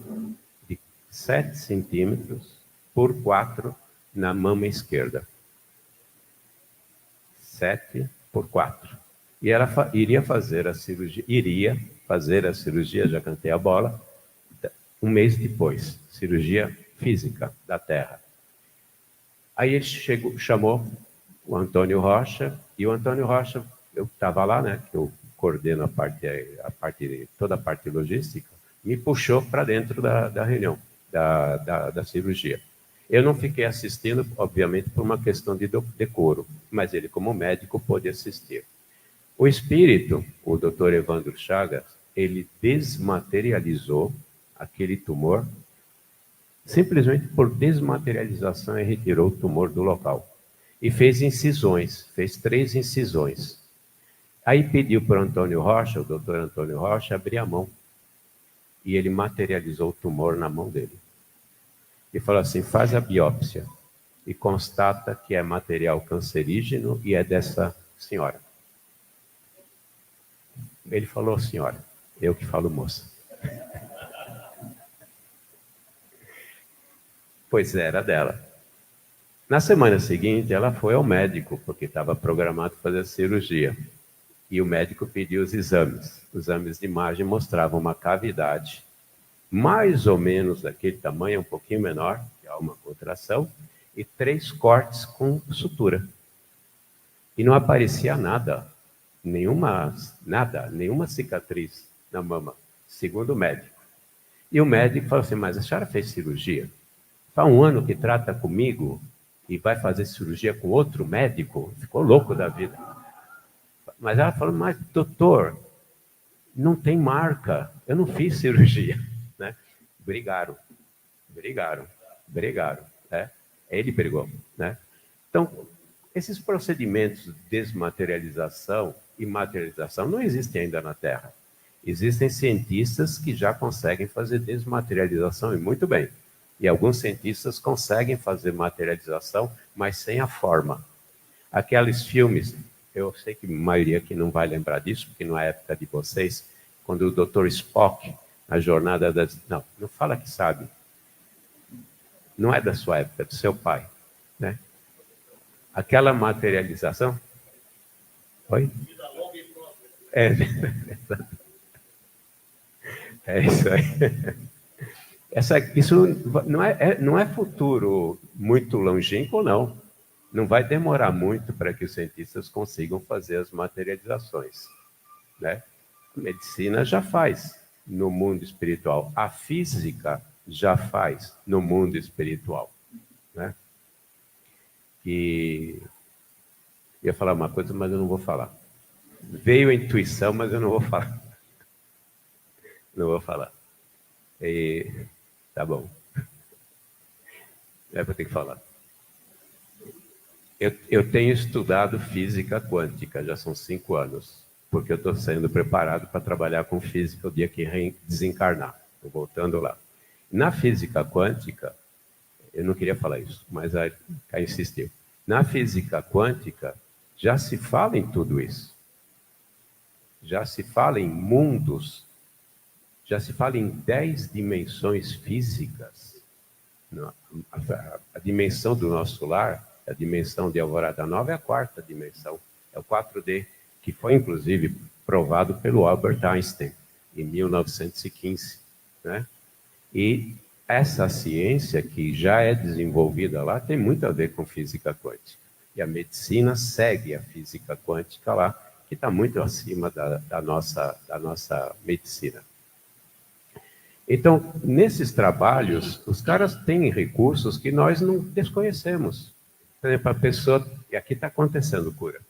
de 7 centímetros por 4 na mama esquerda. 7 por 4. E ela iria fazer a cirurgia, já cantei a bola, um mês depois, cirurgia física da Terra. Aí ele chamou o Antônio Rocha, e o Antônio Rocha, eu estava lá, né, que eu coordeno toda a parte logística, me puxou para dentro da reunião, da cirurgia. Eu não fiquei assistindo, obviamente, por uma questão de decoro, mas ele, como médico, pôde assistir. O espírito, o Dr. Evandro Chagas, ele desmaterializou aquele tumor, simplesmente por desmaterialização, ele retirou o tumor do local. E fez incisões, fez 3 incisões. Aí pediu para o Antônio Rocha, o doutor Antônio Rocha, abrir a mão. E ele materializou o tumor na mão dele. E falou assim, faz a biópsia. E constata que é material cancerígeno e é dessa senhora. Ele falou, senhora, eu que falo moça. Pois era dela. Na semana seguinte, ela foi ao médico, porque estava programado fazer a cirurgia. E o médico pediu os exames. Os exames de imagem mostravam uma cavidade, mais ou menos daquele tamanho, um pouquinho menor, que há uma contração, e 3 cortes com sutura. E não aparecia nada, nenhuma cicatriz na mama, segundo o médico. E o médico falou assim, mas a senhora fez cirurgia? Faz 1 ano que trata comigo e vai fazer cirurgia com outro médico? Ficou louco da vida. Mas ela falou, mas doutor, não tem marca, eu não fiz cirurgia. Né? Brigaram. Né? Ele brigou. Né? Então, esses procedimentos de desmaterialização e materialização não existem ainda na Terra. Existem cientistas que já conseguem fazer desmaterialização e muito bem. E alguns cientistas conseguem fazer materialização, mas sem a forma. Aqueles filmes Eu sei que a maioria aqui não vai lembrar disso, porque não é época de vocês, quando o Dr. Spock, na jornada das... Não fala que sabe. Não é da sua época, é do seu pai, né? Aquela materialização... Oi? É isso aí. Isso não é futuro muito longínquo, não. Não vai demorar muito para que os cientistas consigam fazer as materializações, né? A medicina já faz no mundo espiritual. A física já faz no mundo espiritual, né? E ia falar uma coisa, mas eu não vou falar. Veio a intuição, mas eu não vou falar. Não vou falar. Tá bom. Vou ter que falar. Eu tenho estudado física quântica, já são 5 anos, porque eu estou sendo preparado para trabalhar com física o dia que desencarnar. Estou voltando lá. Na física quântica, eu não queria falar isso, mas a insistiu. Na física quântica, já se fala em tudo isso. Já se fala em mundos, já se fala em 10 dimensões físicas. A dimensão do nosso lar, a dimensão de Alvorada Nova é a 4ª dimensão, é o 4D, que foi inclusive provado pelo Albert Einstein em 1915, né? E essa ciência que já é desenvolvida lá tem muito a ver com física quântica. E a medicina segue a física quântica lá, que está muito acima da nossa medicina. Então, nesses trabalhos, os caras têm recursos que nós não desconhecemos. Por exemplo, a pessoa... E aqui está acontecendo cura.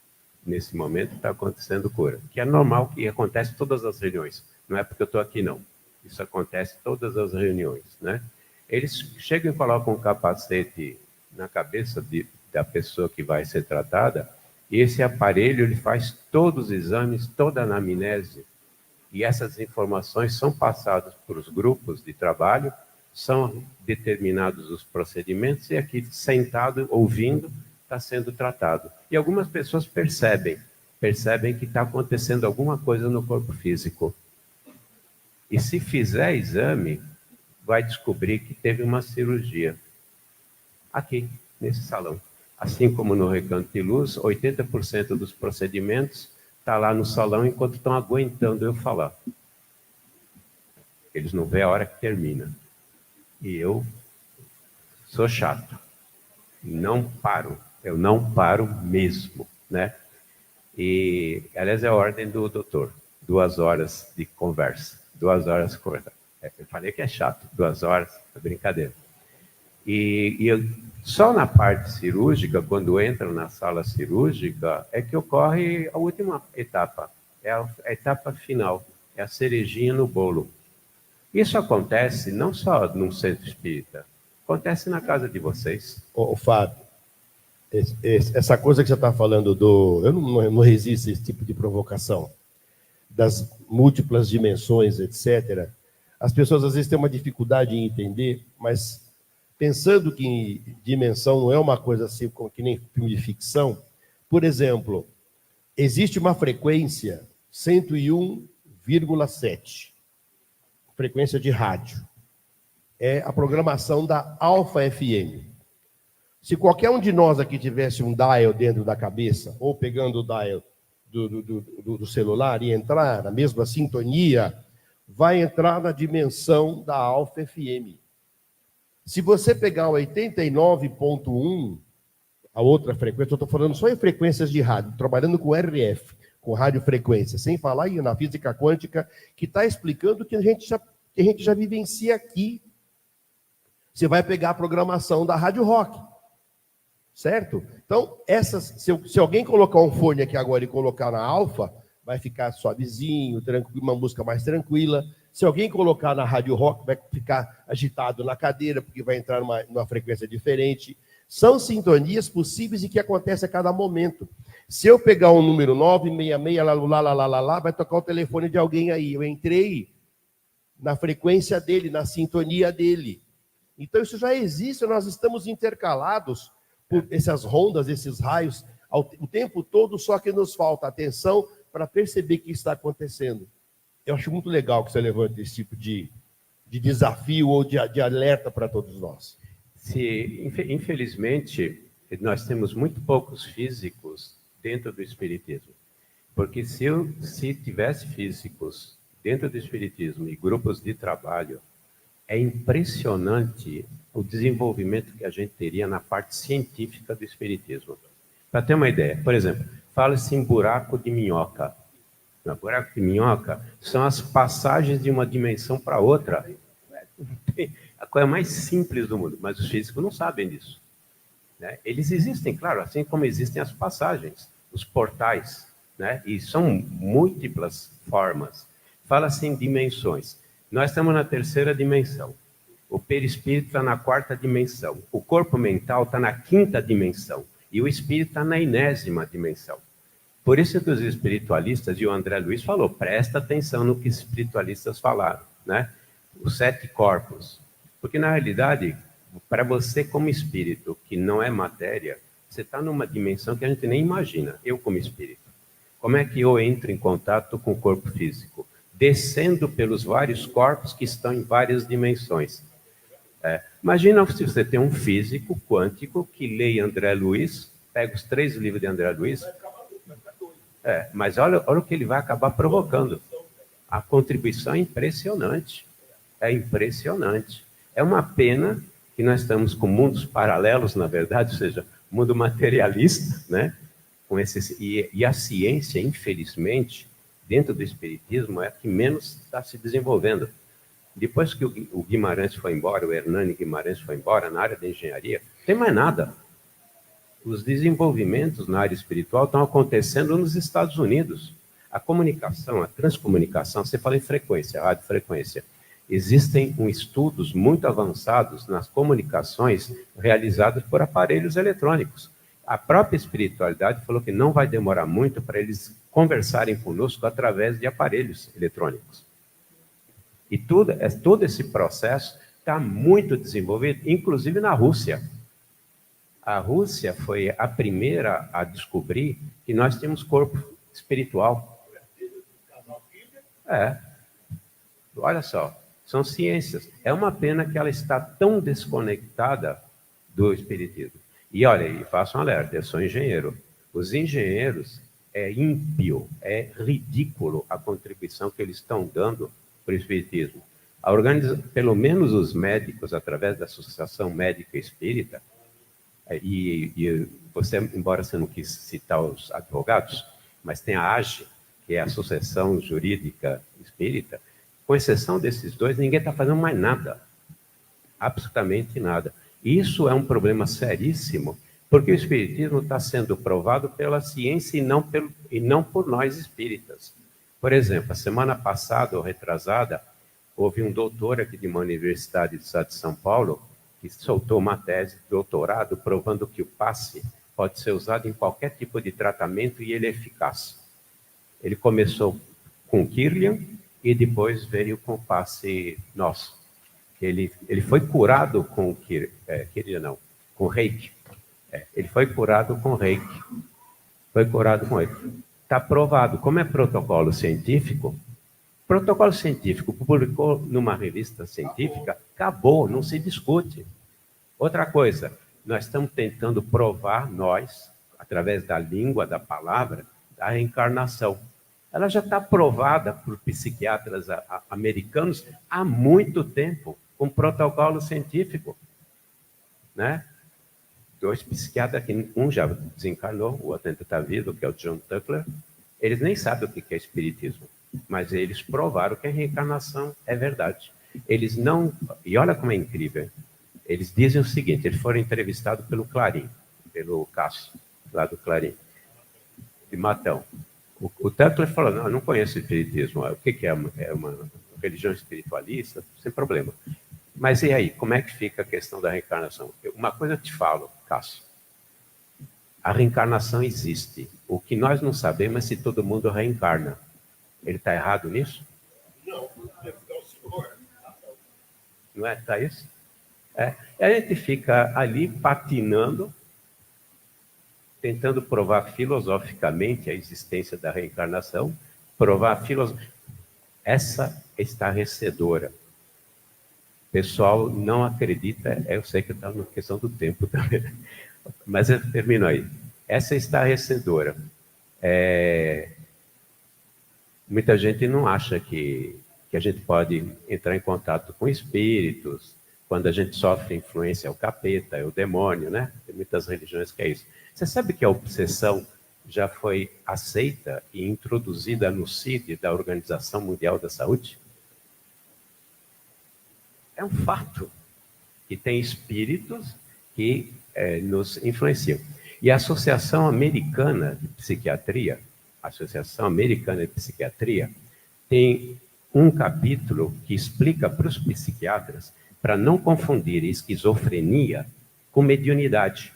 Nesse momento está acontecendo cura. Que é normal, que acontece em todas as reuniões. Não é porque eu estou aqui, não. Isso acontece em todas as reuniões, né? Eles chegam e colocam um capacete na cabeça da pessoa que vai ser tratada, e esse aparelho ele faz todos os exames, toda a anamnese, e essas informações são passadas para os grupos de trabalho, são determinados os procedimentos, e aqui, sentado, ouvindo, está sendo tratado. E algumas pessoas percebem que está acontecendo alguma coisa no corpo físico. E se fizer exame, vai descobrir que teve uma cirurgia. Aqui, nesse salão. Assim como no Recanto de Luz, 80% dos procedimentos está lá no salão enquanto estão aguentando eu falar. Eles não veem a hora que termina. E eu sou chato. Não paro. Eu não paro mesmo, né? E, aliás, é a ordem do doutor. 2 horas de conversa. 2 horas de conversa. Eu falei que é chato. 2 horas, é brincadeira. E só na parte cirúrgica, quando entram na sala cirúrgica, é que ocorre a última etapa. É a etapa final. É a cerejinha no bolo. Isso acontece não só num centro espírita. Acontece na casa de vocês. Ô Fábio, essa coisa que você está falando eu não resisto a esse tipo de provocação, das múltiplas dimensões, etc. As pessoas às vezes têm uma dificuldade em entender, mas pensando que dimensão não é uma coisa assim como que nem filme de ficção, por exemplo, existe uma frequência 101,7, frequência de rádio. É a programação da Alfa FM. Se qualquer um de nós aqui tivesse um dial dentro da cabeça, ou pegando o dial do celular e entrar na mesma sintonia, vai entrar na dimensão da Alfa FM. Se você pegar o 89.1, a outra frequência, eu estou falando só em frequências de rádio, trabalhando com RF, com radiofrequência, sem falar na física quântica, que está explicando que a gente já vivencia aqui. Você vai pegar a programação da Rádio Rock, certo? Então, se alguém colocar um fone aqui agora e colocar na Alfa, vai ficar suavezinho, tranquilo, uma música mais tranquila. Se alguém colocar na Rádio Rock, vai ficar agitado na cadeira, porque vai entrar numa frequência diferente. São sintonias possíveis e que acontecem a cada momento. Se eu pegar um número 966, lá, vai tocar o telefone de alguém aí. Eu entrei na frequência dele, na sintonia dele. Então, isso já existe, nós estamos intercalados por essas rondas, esses raios. o tempo todo, só que nos falta atenção para perceber o que está acontecendo. Eu acho muito legal que você levante esse tipo de desafio ou de alerta para todos nós. Infelizmente, nós temos muito poucos físicos dentro do Espiritismo. Porque se tivesse físicos dentro do Espiritismo e grupos de trabalho, é impressionante o desenvolvimento que a gente teria na parte científica do Espiritismo. Para ter uma ideia, por exemplo, fala-se em buraco de minhoca. No buraco de minhoca são as passagens de uma dimensão para outra. A coisa mais simples do mundo, mas os físicos não sabem disso. Né? Eles existem, claro, assim como existem as passagens, os portais, né? E são múltiplas formas. Fala-se em dimensões. Nós estamos na terceira dimensão. O perispírito está na quarta dimensão. O corpo mental está na quinta dimensão. E o espírito está na 10ª dimensão. Por isso que os espiritualistas, e o André Luiz falou, presta atenção no que os espiritualistas falaram, né? Os 7 corpos. Porque, na realidade, para você como espírito, que não é matéria, você está numa dimensão que a gente nem imagina, eu como espírito. Como é que eu entro em contato com o corpo físico? Descendo pelos vários corpos que estão em várias dimensões. Imagina se você tem um físico quântico que lê André Luiz, pega os 3 livros de André Luiz, mas olha o que ele vai acabar provocando. A contribuição é impressionante. É impressionante. É uma pena que nós estamos com mundos paralelos, na verdade, ou seja, mundo materialista, né? Com e a ciência, infelizmente, dentro do Espiritismo, é a que menos está se desenvolvendo. Depois que o Guimarães foi embora, o Hernani Guimarães foi embora, na área da engenharia, não tem mais nada. Os desenvolvimentos na área espiritual estão acontecendo nos Estados Unidos. A comunicação, a transcomunicação, você fala em frequência, radiofrequência. Existem estudos muito avançados nas comunicações realizadas por aparelhos eletrônicos. A própria espiritualidade falou que não vai demorar muito para eles conversarem conosco através de aparelhos eletrônicos. E todo esse processo está muito desenvolvido, inclusive na Rússia. A Rússia foi a primeira a descobrir que nós temos corpo espiritual. Olha só, são ciências. É uma pena que ela está tão desconectada do espiritismo. E olha, e faço um alerta, eu sou engenheiro. Os engenheiros, é ímpio, é ridículo a contribuição que eles estão dando para o espiritismo. Pelo menos os médicos, através da Associação Médica Espírita, e você, embora você não quis citar os advogados, mas tem a AGE, que é a Associação Jurídica Espírita, com exceção desses dois, ninguém está fazendo mais nada. Absolutamente nada. Isso é um problema seríssimo, porque o espiritismo está sendo provado pela ciência e não por nós espíritas. Por exemplo, a semana passada ou retrasada, houve um doutor aqui de uma universidade do estado de São Paulo que soltou uma tese de doutorado provando que o passe pode ser usado em qualquer tipo de tratamento e ele é eficaz. Ele começou com Kirlian e depois veio com o passe nosso. Ele foi curado com Kirlian, não, com Reiki. Ele foi curado com Reiki. Foi curado com Reiki. Está provado. Como é protocolo científico publicou numa revista científica, acabou, não se discute. Outra coisa, nós estamos tentando provar, nós, através da língua, da palavra, da reencarnação. Ela já está provada por psiquiatras americanos há muito tempo, com protocolo científico. Né? 2 psiquiatras, um já desencarnou, o outro ainda está vivo, que é o John Tuckler. Eles nem sabem o que é espiritismo, mas eles provaram que a reencarnação é verdade. Eles não... E olha como é incrível. Eles dizem o seguinte, eles foram entrevistados pelo Clarim, pelo Cássio, lá do Clarim, de Matão. O Tuckler falou, não conheço o espiritismo. O que é? É uma religião espiritualista? Sem problema. Mas e aí, como é que fica a questão da reencarnação? Uma coisa eu te falo, Cássio. A reencarnação existe. O que nós não sabemos é se todo mundo reencarna. Ele está errado nisso? Não, deve ficar o senhor. Não é? Está isso? E a gente fica ali patinando, tentando provar filosoficamente a existência da reencarnação, provar essa estarrecedora. O pessoal não acredita, eu sei que está na questão do tempo também, mas eu termino aí. Essa estarrecedora. Muita gente não acha que a gente pode entrar em contato com espíritos, quando a gente sofre influência, é o capeta, é o demônio, né? Tem muitas religiões que é isso. Você sabe que a obsessão já foi aceita e introduzida no CID, da Organização Mundial da Saúde? É um fato que tem espíritos que nos influenciam. E a Associação Americana de Psiquiatria, tem um capítulo que explica para os psiquiatras para não confundir esquizofrenia com mediunidade.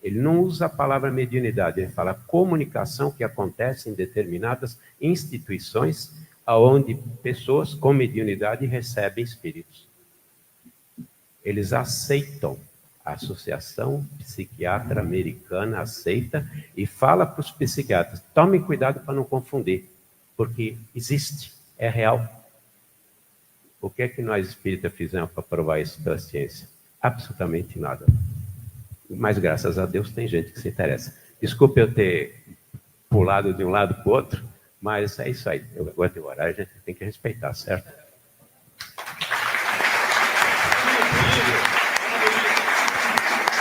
Ele não usa a palavra mediunidade, ele fala comunicação que acontece em determinadas instituições onde pessoas com mediunidade recebem espíritos. Eles aceitam. A Associação Psiquiatra Americana aceita e fala para os psiquiatras, tomem cuidado para não confundir, porque existe, é real. O que é que nós espíritas fizemos para provar isso pela ciência? Absolutamente nada. Mas, graças a Deus, tem gente que se interessa. Desculpe eu ter pulado de um lado para o outro, mas é isso aí. Eu aguento o horário, a gente tem que respeitar, certo?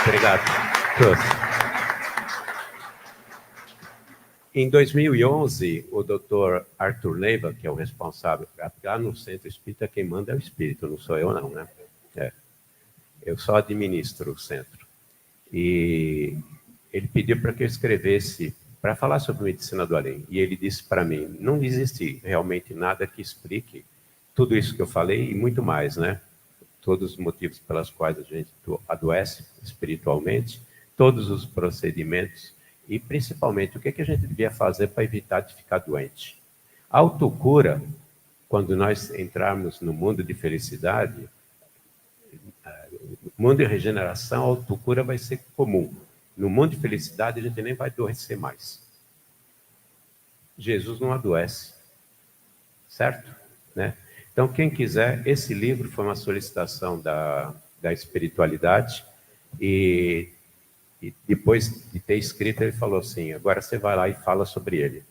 Obrigado. Em 2011, o Dr. Arthur Leiva, que é o responsável, lá no Centro Espírita, quem manda é o Espírito, não sou eu não, né? Eu só administro o centro. E ele pediu para que eu escrevesse, para falar sobre medicina do além. E ele disse para mim, não existe realmente nada que explique tudo isso que eu falei e muito mais, né? Todos os motivos pelos quais a gente adoece espiritualmente, todos os procedimentos e, principalmente, o que a gente devia fazer para evitar de ficar doente. A autocura, quando nós entrarmos no mundo de felicidade, no mundo de regeneração, a autocura vai ser comum. No mundo de felicidade, a gente nem vai adoecer mais. Jesus não adoece, certo? Né? Então, quem quiser, esse livro foi uma solicitação da espiritualidade e depois de ter escrito, ele falou assim, agora você vai lá e fala sobre ele.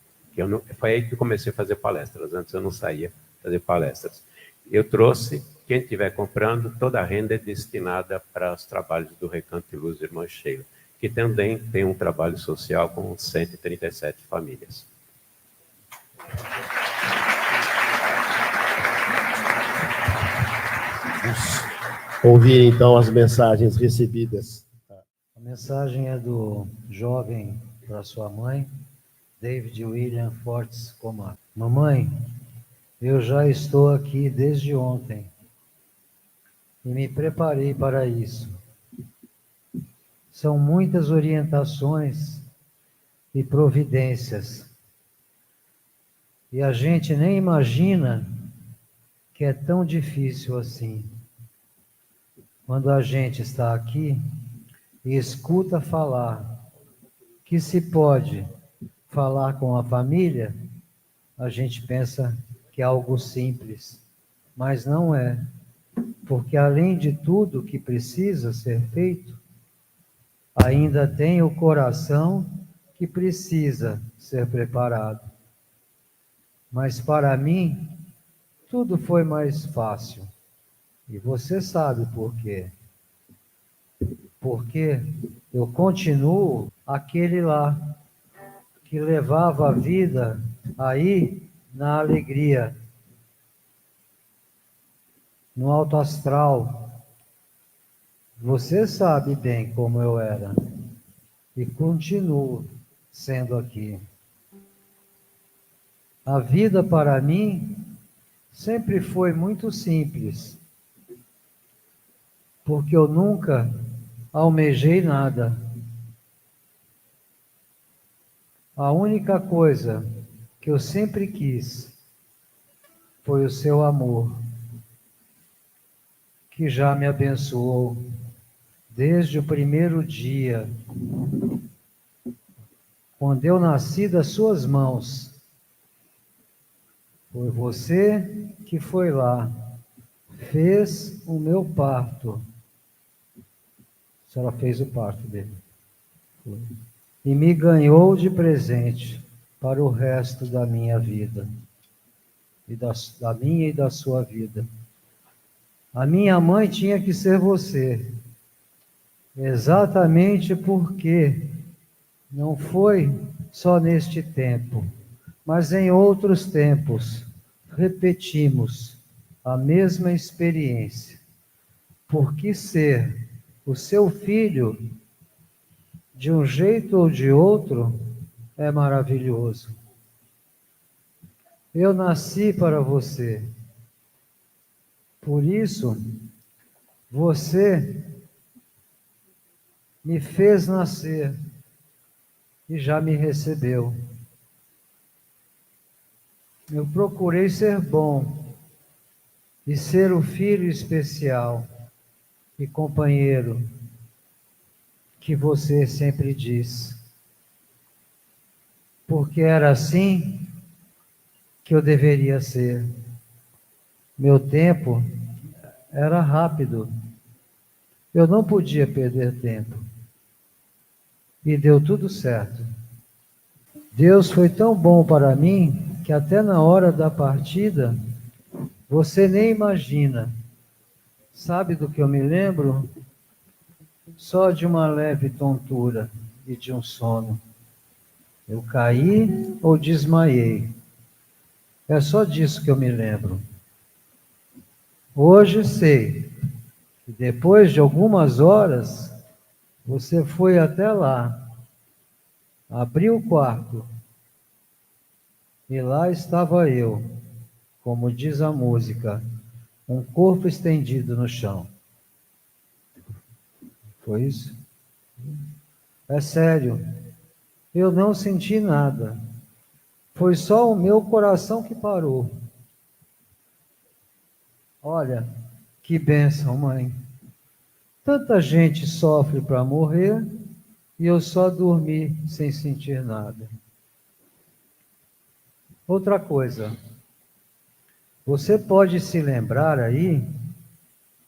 Foi aí que eu comecei a fazer palestras, antes eu não saía fazer palestras. Eu trouxe, quem estiver comprando, toda a renda é destinada para os trabalhos do Recanto de Luz Irmã Sheila, que também tem um trabalho social com 137 famílias. Ouvir então as mensagens recebidas. A mensagem é do jovem para sua mãe, David William Fortes Comar. Mamãe, eu já estou aqui desde ontem e me preparei para isso. São muitas orientações e providências. E a gente nem imagina que é tão difícil assim. Quando a gente está aqui e escuta falar que se pode falar com a família, a gente pensa que é algo simples, mas não é. Porque além de tudo que precisa ser feito, ainda tem o coração que precisa ser preparado. Mas para mim, tudo foi mais fácil. E você sabe por quê. Porque eu continuo aquele lá que levava a vida aí na alegria, no alto astral. Você sabe bem como eu era e continuo sendo aqui. A vida para mim sempre foi muito simples, porque eu nunca almejei nada. A única coisa que eu sempre quis foi o seu amor, que já me abençoou desde o primeiro dia quando eu nasci das suas mãos. Foi você que foi lá, fez o meu parto. A senhora fez o parto dele. Foi. E me ganhou de presente para o resto da minha vida. E da minha e da sua vida. A minha mãe tinha que ser você. Exatamente porque não foi só neste tempo, mas em outros tempos, repetimos a mesma experiência. Porque ser o seu filho, de um jeito ou de outro, é maravilhoso. Eu nasci para você. Por isso, você me fez nascer e já me recebeu. Eu procurei ser bom e ser o filho especial e companheiro que você sempre diz. Porque era assim que eu deveria ser. Meu tempo era rápido. Eu não podia perder tempo. E deu tudo certo. Deus foi tão bom para mim que até na hora da partida, você nem imagina. Sabe do que eu me lembro? Só de uma leve tontura e de um sono. Eu caí ou desmaiei. É só disso que eu me lembro. Hoje sei que depois de algumas horas, você foi até lá, abriu o quarto, e lá estava eu, como diz a música, um corpo estendido no chão. Foi isso? É sério, eu não senti nada. Foi só o meu coração que parou. Olha, que bênção, mãe. Tanta gente sofre para morrer e eu só dormi sem sentir nada. Outra coisa, você pode se lembrar aí,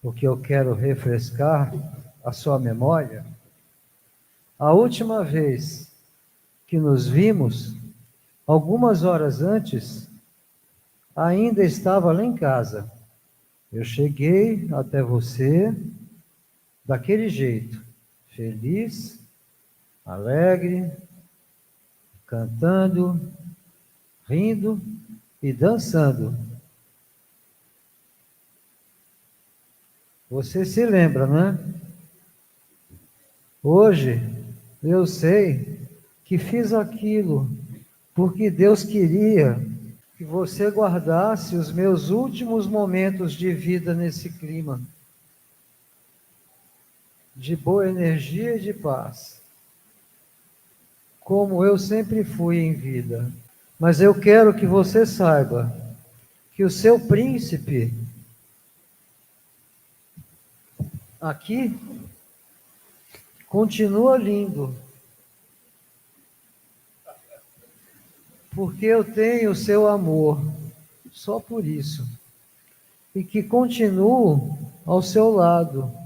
porque eu quero refrescar a sua memória, a última vez que nos vimos, algumas horas antes, ainda estava lá em casa. Eu cheguei até você daquele jeito, feliz, alegre, cantando, rindo e dançando. Você se lembra, né? Hoje eu sei que fiz aquilo porque Deus queria que você guardasse os meus últimos momentos de vida nesse clima de boa energia e de paz, como eu sempre fui em vida. Mas eu quero que você saiba que o seu príncipe aqui continua lindo, porque eu tenho o seu amor, só por isso, e que continuo ao seu lado,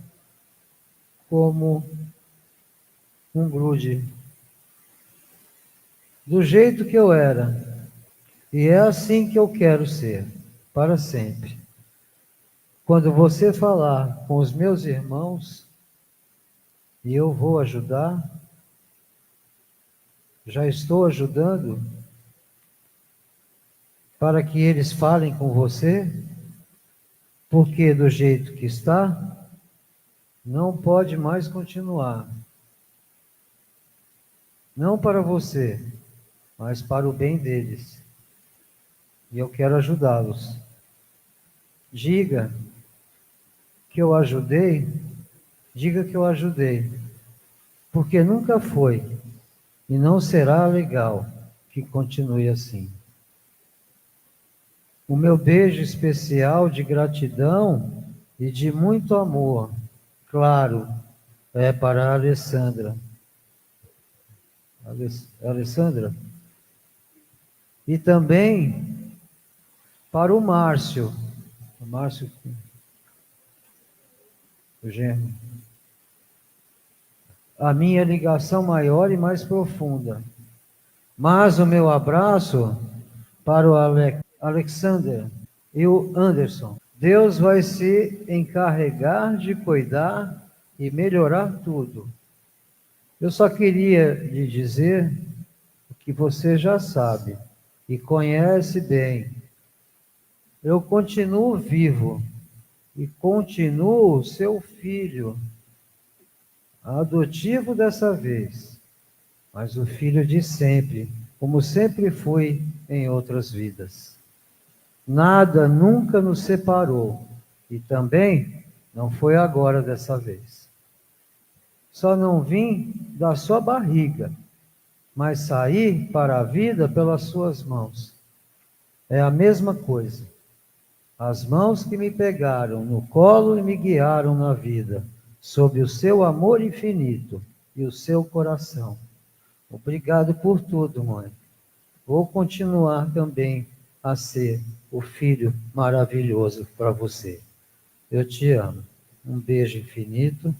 como um grude, do jeito que eu era, e é assim que eu quero ser, para sempre. Quando você falar com os meus irmãos, e eu vou ajudar, já estou ajudando, para que eles falem com você, porque do jeito que está, não pode mais continuar. Não para você, mas para o bem deles. E eu quero ajudá-los. Diga que eu ajudei, diga que eu ajudei, porque nunca foi e não será legal que continue assim. O meu beijo especial de gratidão e de muito amor, claro, é para a Alessandra. Alessandra. E também para o Márcio. O Márcio, o genro. A minha ligação maior e mais profunda. Mas o meu abraço para o Alexander e o Anderson. Deus vai se encarregar de cuidar e melhorar tudo. Eu só queria lhe dizer o que você já sabe e conhece bem. Eu continuo vivo e continuo seu filho, adotivo dessa vez, mas o filho de sempre, como sempre fui em outras vidas. Nada nunca nos separou e também não foi agora dessa vez. Só não vim da sua barriga, mas saí para a vida pelas suas mãos. É a mesma coisa. As mãos que me pegaram no colo e me guiaram na vida, sob o seu amor infinito e o seu coração. Obrigado por tudo, mãe. Vou continuar também a ser o filho maravilhoso para você. Eu te amo. Um beijo infinito.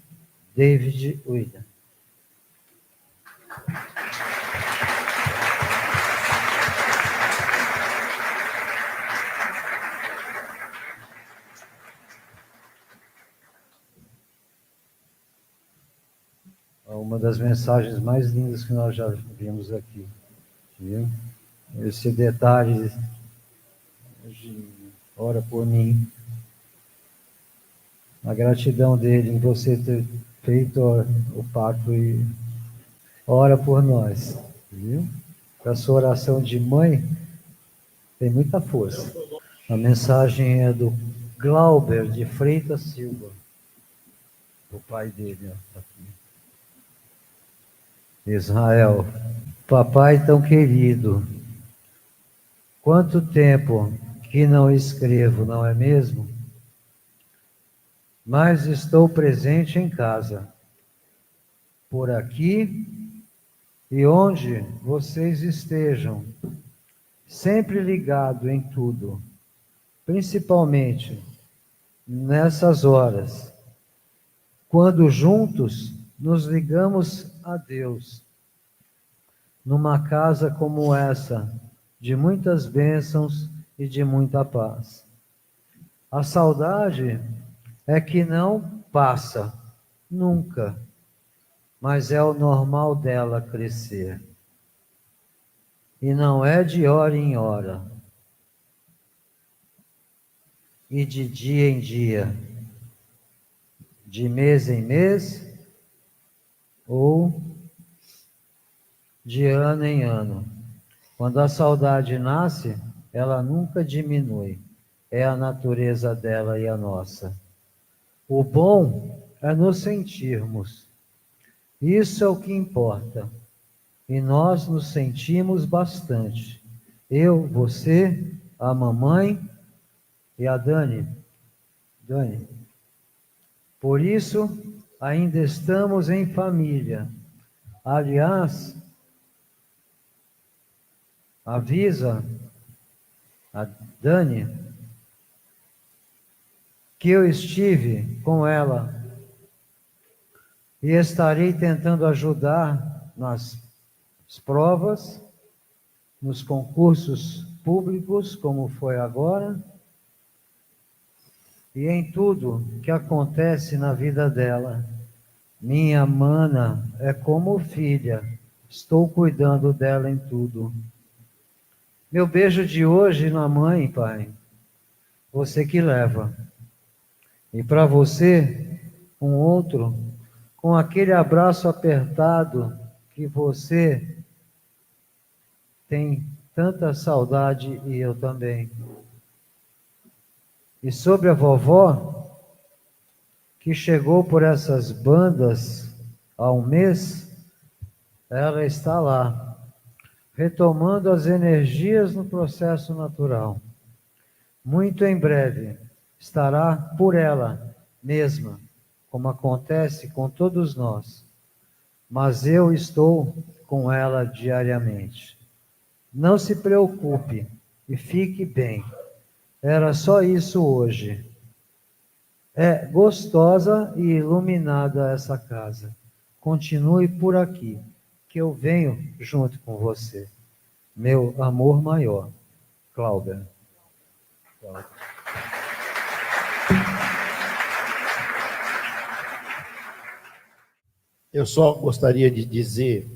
David William. Uma das mensagens mais lindas que nós já vimos aqui. Viu? Esse detalhe, ora por mim. A gratidão dele em você ter feito o pacto e ora por nós. Viu? A sua oração de mãe tem muita força. A mensagem é do Glauber de Freitas Silva. O pai dele, ó, aqui. Israel, papai tão querido, quanto tempo que não escrevo, não é mesmo? Mas estou presente em casa, por aqui e onde vocês estejam, sempre ligado em tudo, principalmente nessas horas, quando juntos nos ligamos a Deus, numa casa como essa, de muitas bênçãos e de muita paz. A saudade é que não passa, nunca, mas é o normal dela crescer. E não é de hora em hora, e de dia em dia, de mês em mês, ou de ano em ano. Quando a saudade nasce, ela nunca diminui. É a natureza dela e a nossa. O bom é nos sentirmos. Isso é o que importa. E nós nos sentimos bastante. Eu, você, a mamãe e a Dani. Dani. Por isso, ainda estamos em família. Aliás, avisa a Dani que eu estive com ela e estarei tentando ajudar nas provas, nos concursos públicos, como foi agora, e em tudo que acontece na vida dela. Minha mana é como filha, estou cuidando dela em tudo. Meu beijo de hoje na mãe, pai, você que leva. E para você, um outro, com aquele abraço apertado que você tem tanta saudade e eu também. E sobre a vovó, que chegou por essas bandas há um mês, ela está lá, retomando as energias no processo natural. Muito em breve estará por ela mesma, como acontece com todos nós. mas eu estou com ela diariamente. Não se preocupe e fique bem. Era só isso hoje. É gostosa e iluminada essa casa. Continue por aqui, que eu venho junto com você. Meu amor maior, Cláudia. Eu só gostaria de dizer,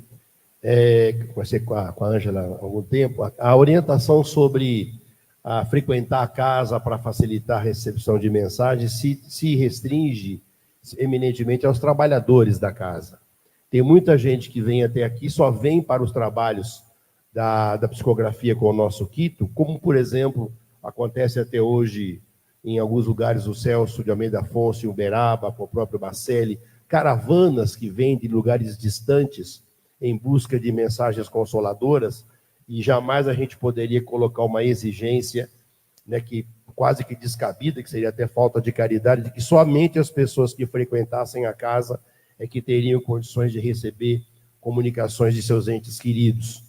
conversei com a Ângela há algum tempo, a orientação sobre frequentar a casa para facilitar a recepção de mensagens se restringe eminentemente aos trabalhadores da casa. Tem muita gente que vem até aqui, só vem para os trabalhos da psicografia com o nosso Quito, como, por exemplo, acontece até hoje em alguns lugares, o Celso de Almeida Afonso, em Uberaba, com o próprio Bacelli, caravanas que vêm de lugares distantes em busca de mensagens consoladoras, e jamais a gente poderia colocar uma exigência, né, que quase que descabida, que seria até falta de caridade, de que somente as pessoas que frequentassem a casa é que teriam condições de receber comunicações de seus entes queridos.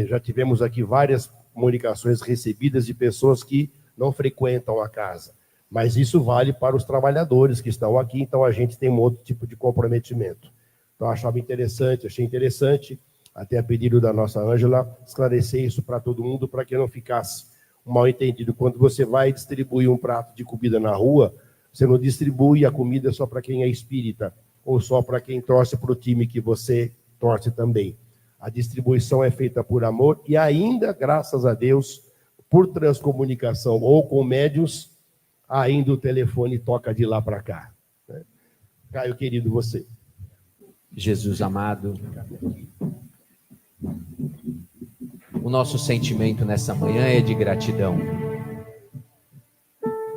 Já tivemos aqui várias comunicações recebidas de pessoas que não frequentam a casa, mas isso vale para os trabalhadores que estão aqui, então a gente tem um outro tipo de comprometimento. Então achei interessante, até a pedido da nossa Ângela, esclarecer isso para todo mundo, para que não ficasse um mal entendido. Quando você vai distribuir um prato de comida na rua, você não distribui a comida só para quem é espírita, ou só para quem torce para o time que você torce também. A distribuição é feita por amor e ainda, graças a Deus, por transcomunicação ou com médiuns, ainda o telefone toca de lá para cá. Caio, querido, você. Jesus amado, o nosso sentimento nessa manhã é de gratidão.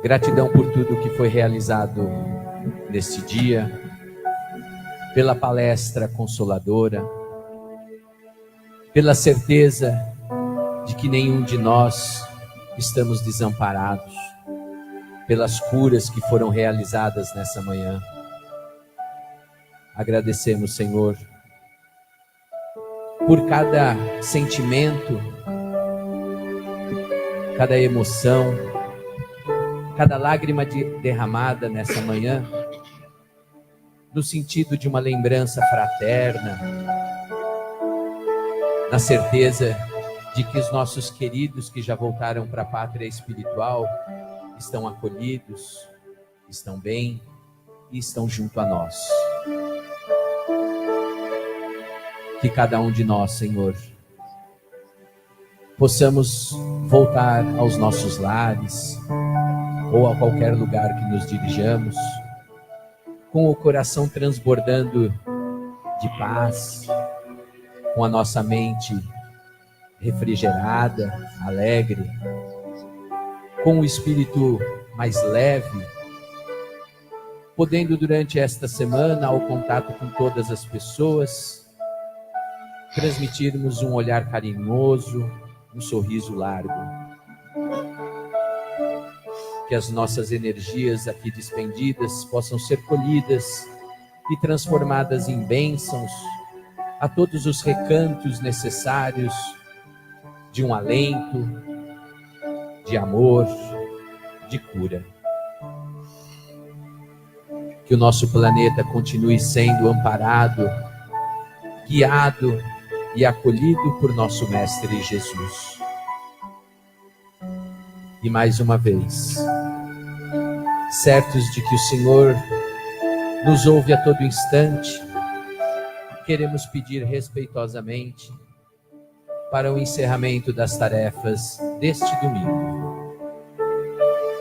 Gratidão por tudo que foi realizado neste dia, pela palestra consoladora, pela certeza de que nenhum de nós estamos desamparados, pelas curas que foram realizadas nessa manhã. Agradecemos, Senhor, por cada sentimento, cada emoção, cada lágrima derramada nessa manhã, no sentido de uma lembrança fraterna, na certeza de que os nossos queridos que já voltaram para a pátria espiritual estão acolhidos, estão bem e estão junto a nós. Que cada um de nós, Senhor, possamos voltar aos nossos lares ou a qualquer lugar que nos dirijamos, com o coração transbordando de paz, com a nossa mente refrigerada, alegre, com o espírito mais leve, podendo durante esta semana, ao contato com todas as pessoas, transmitirmos um olhar carinhoso, um sorriso largo. Que as nossas energias aqui despendidas possam ser colhidas e transformadas em bênçãos a todos os recantos necessários de um alento, de amor, de cura. Que o nosso planeta continue sendo amparado, guiado e acolhido por nosso Mestre Jesus. E mais uma vez, certos de que o Senhor nos ouve a todo instante, queremos pedir respeitosamente para o encerramento das tarefas deste domingo.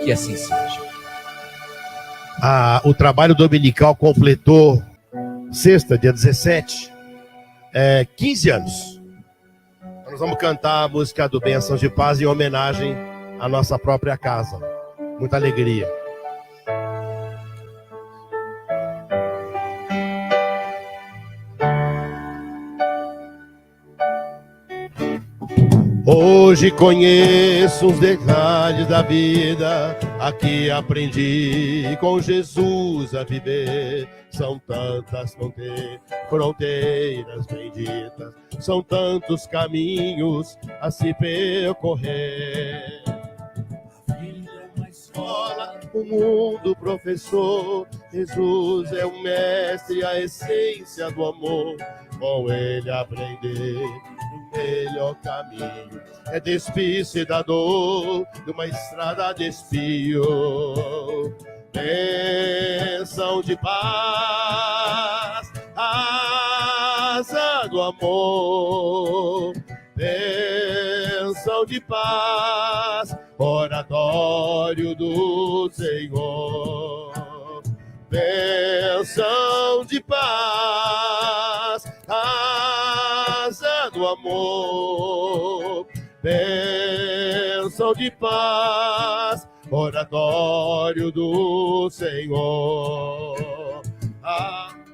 Que assim seja. O trabalho dominical completou sexta, dia 17, 15 anos. Nós vamos cantar a música do Bênçãos de Paz em homenagem à nossa própria casa. Muita alegria. Hoje Hoje conheço os detalhes da vida, aqui aprendi com Jesus a viver. São tantas fronteiras benditas, são tantos caminhos a se percorrer. A vida é uma escola, O mundo professor, Jesus é o mestre, a essência do amor. Com ele aprender o melhor caminho é despir-se da dor de uma estrada de espio. Bênção de paz, asa do amor. Bênção de paz, oratório do Senhor. Bênção de paz, asa do amor. Bênção de paz, oratório do Senhor.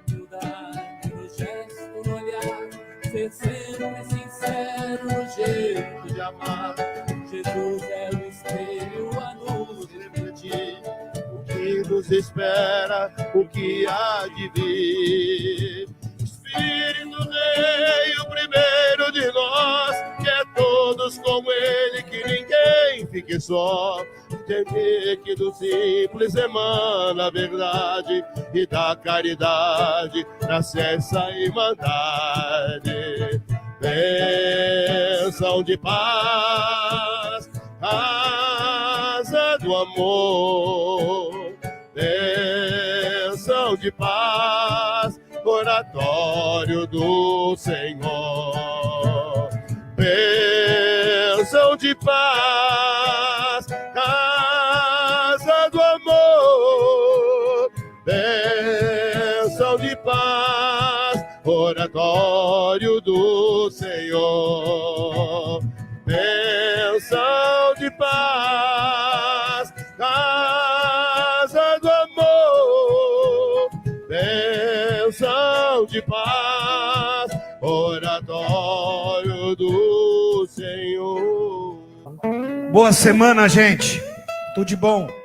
humildade no gesto, no olhar, ser sempre sincero no jeito de amar. Jesus é o espelho a nos refletir O que nos espera, o que há de vir. Espírito veio primeiro de nós, quer todos como ele, que ninguém fique só. Entender que do simples emana a verdade, e da caridade nasce essa irmandade. Bênção de paz, asa do amor. Bênção de paz, oratório do Senhor. Bênção de paz, casa do amor. Bênção de paz, oratório do Senhor. Bênção de paz, casa do amor. Bênção de paz, oratório do Senhor. Boa semana, gente. Tudo de bom.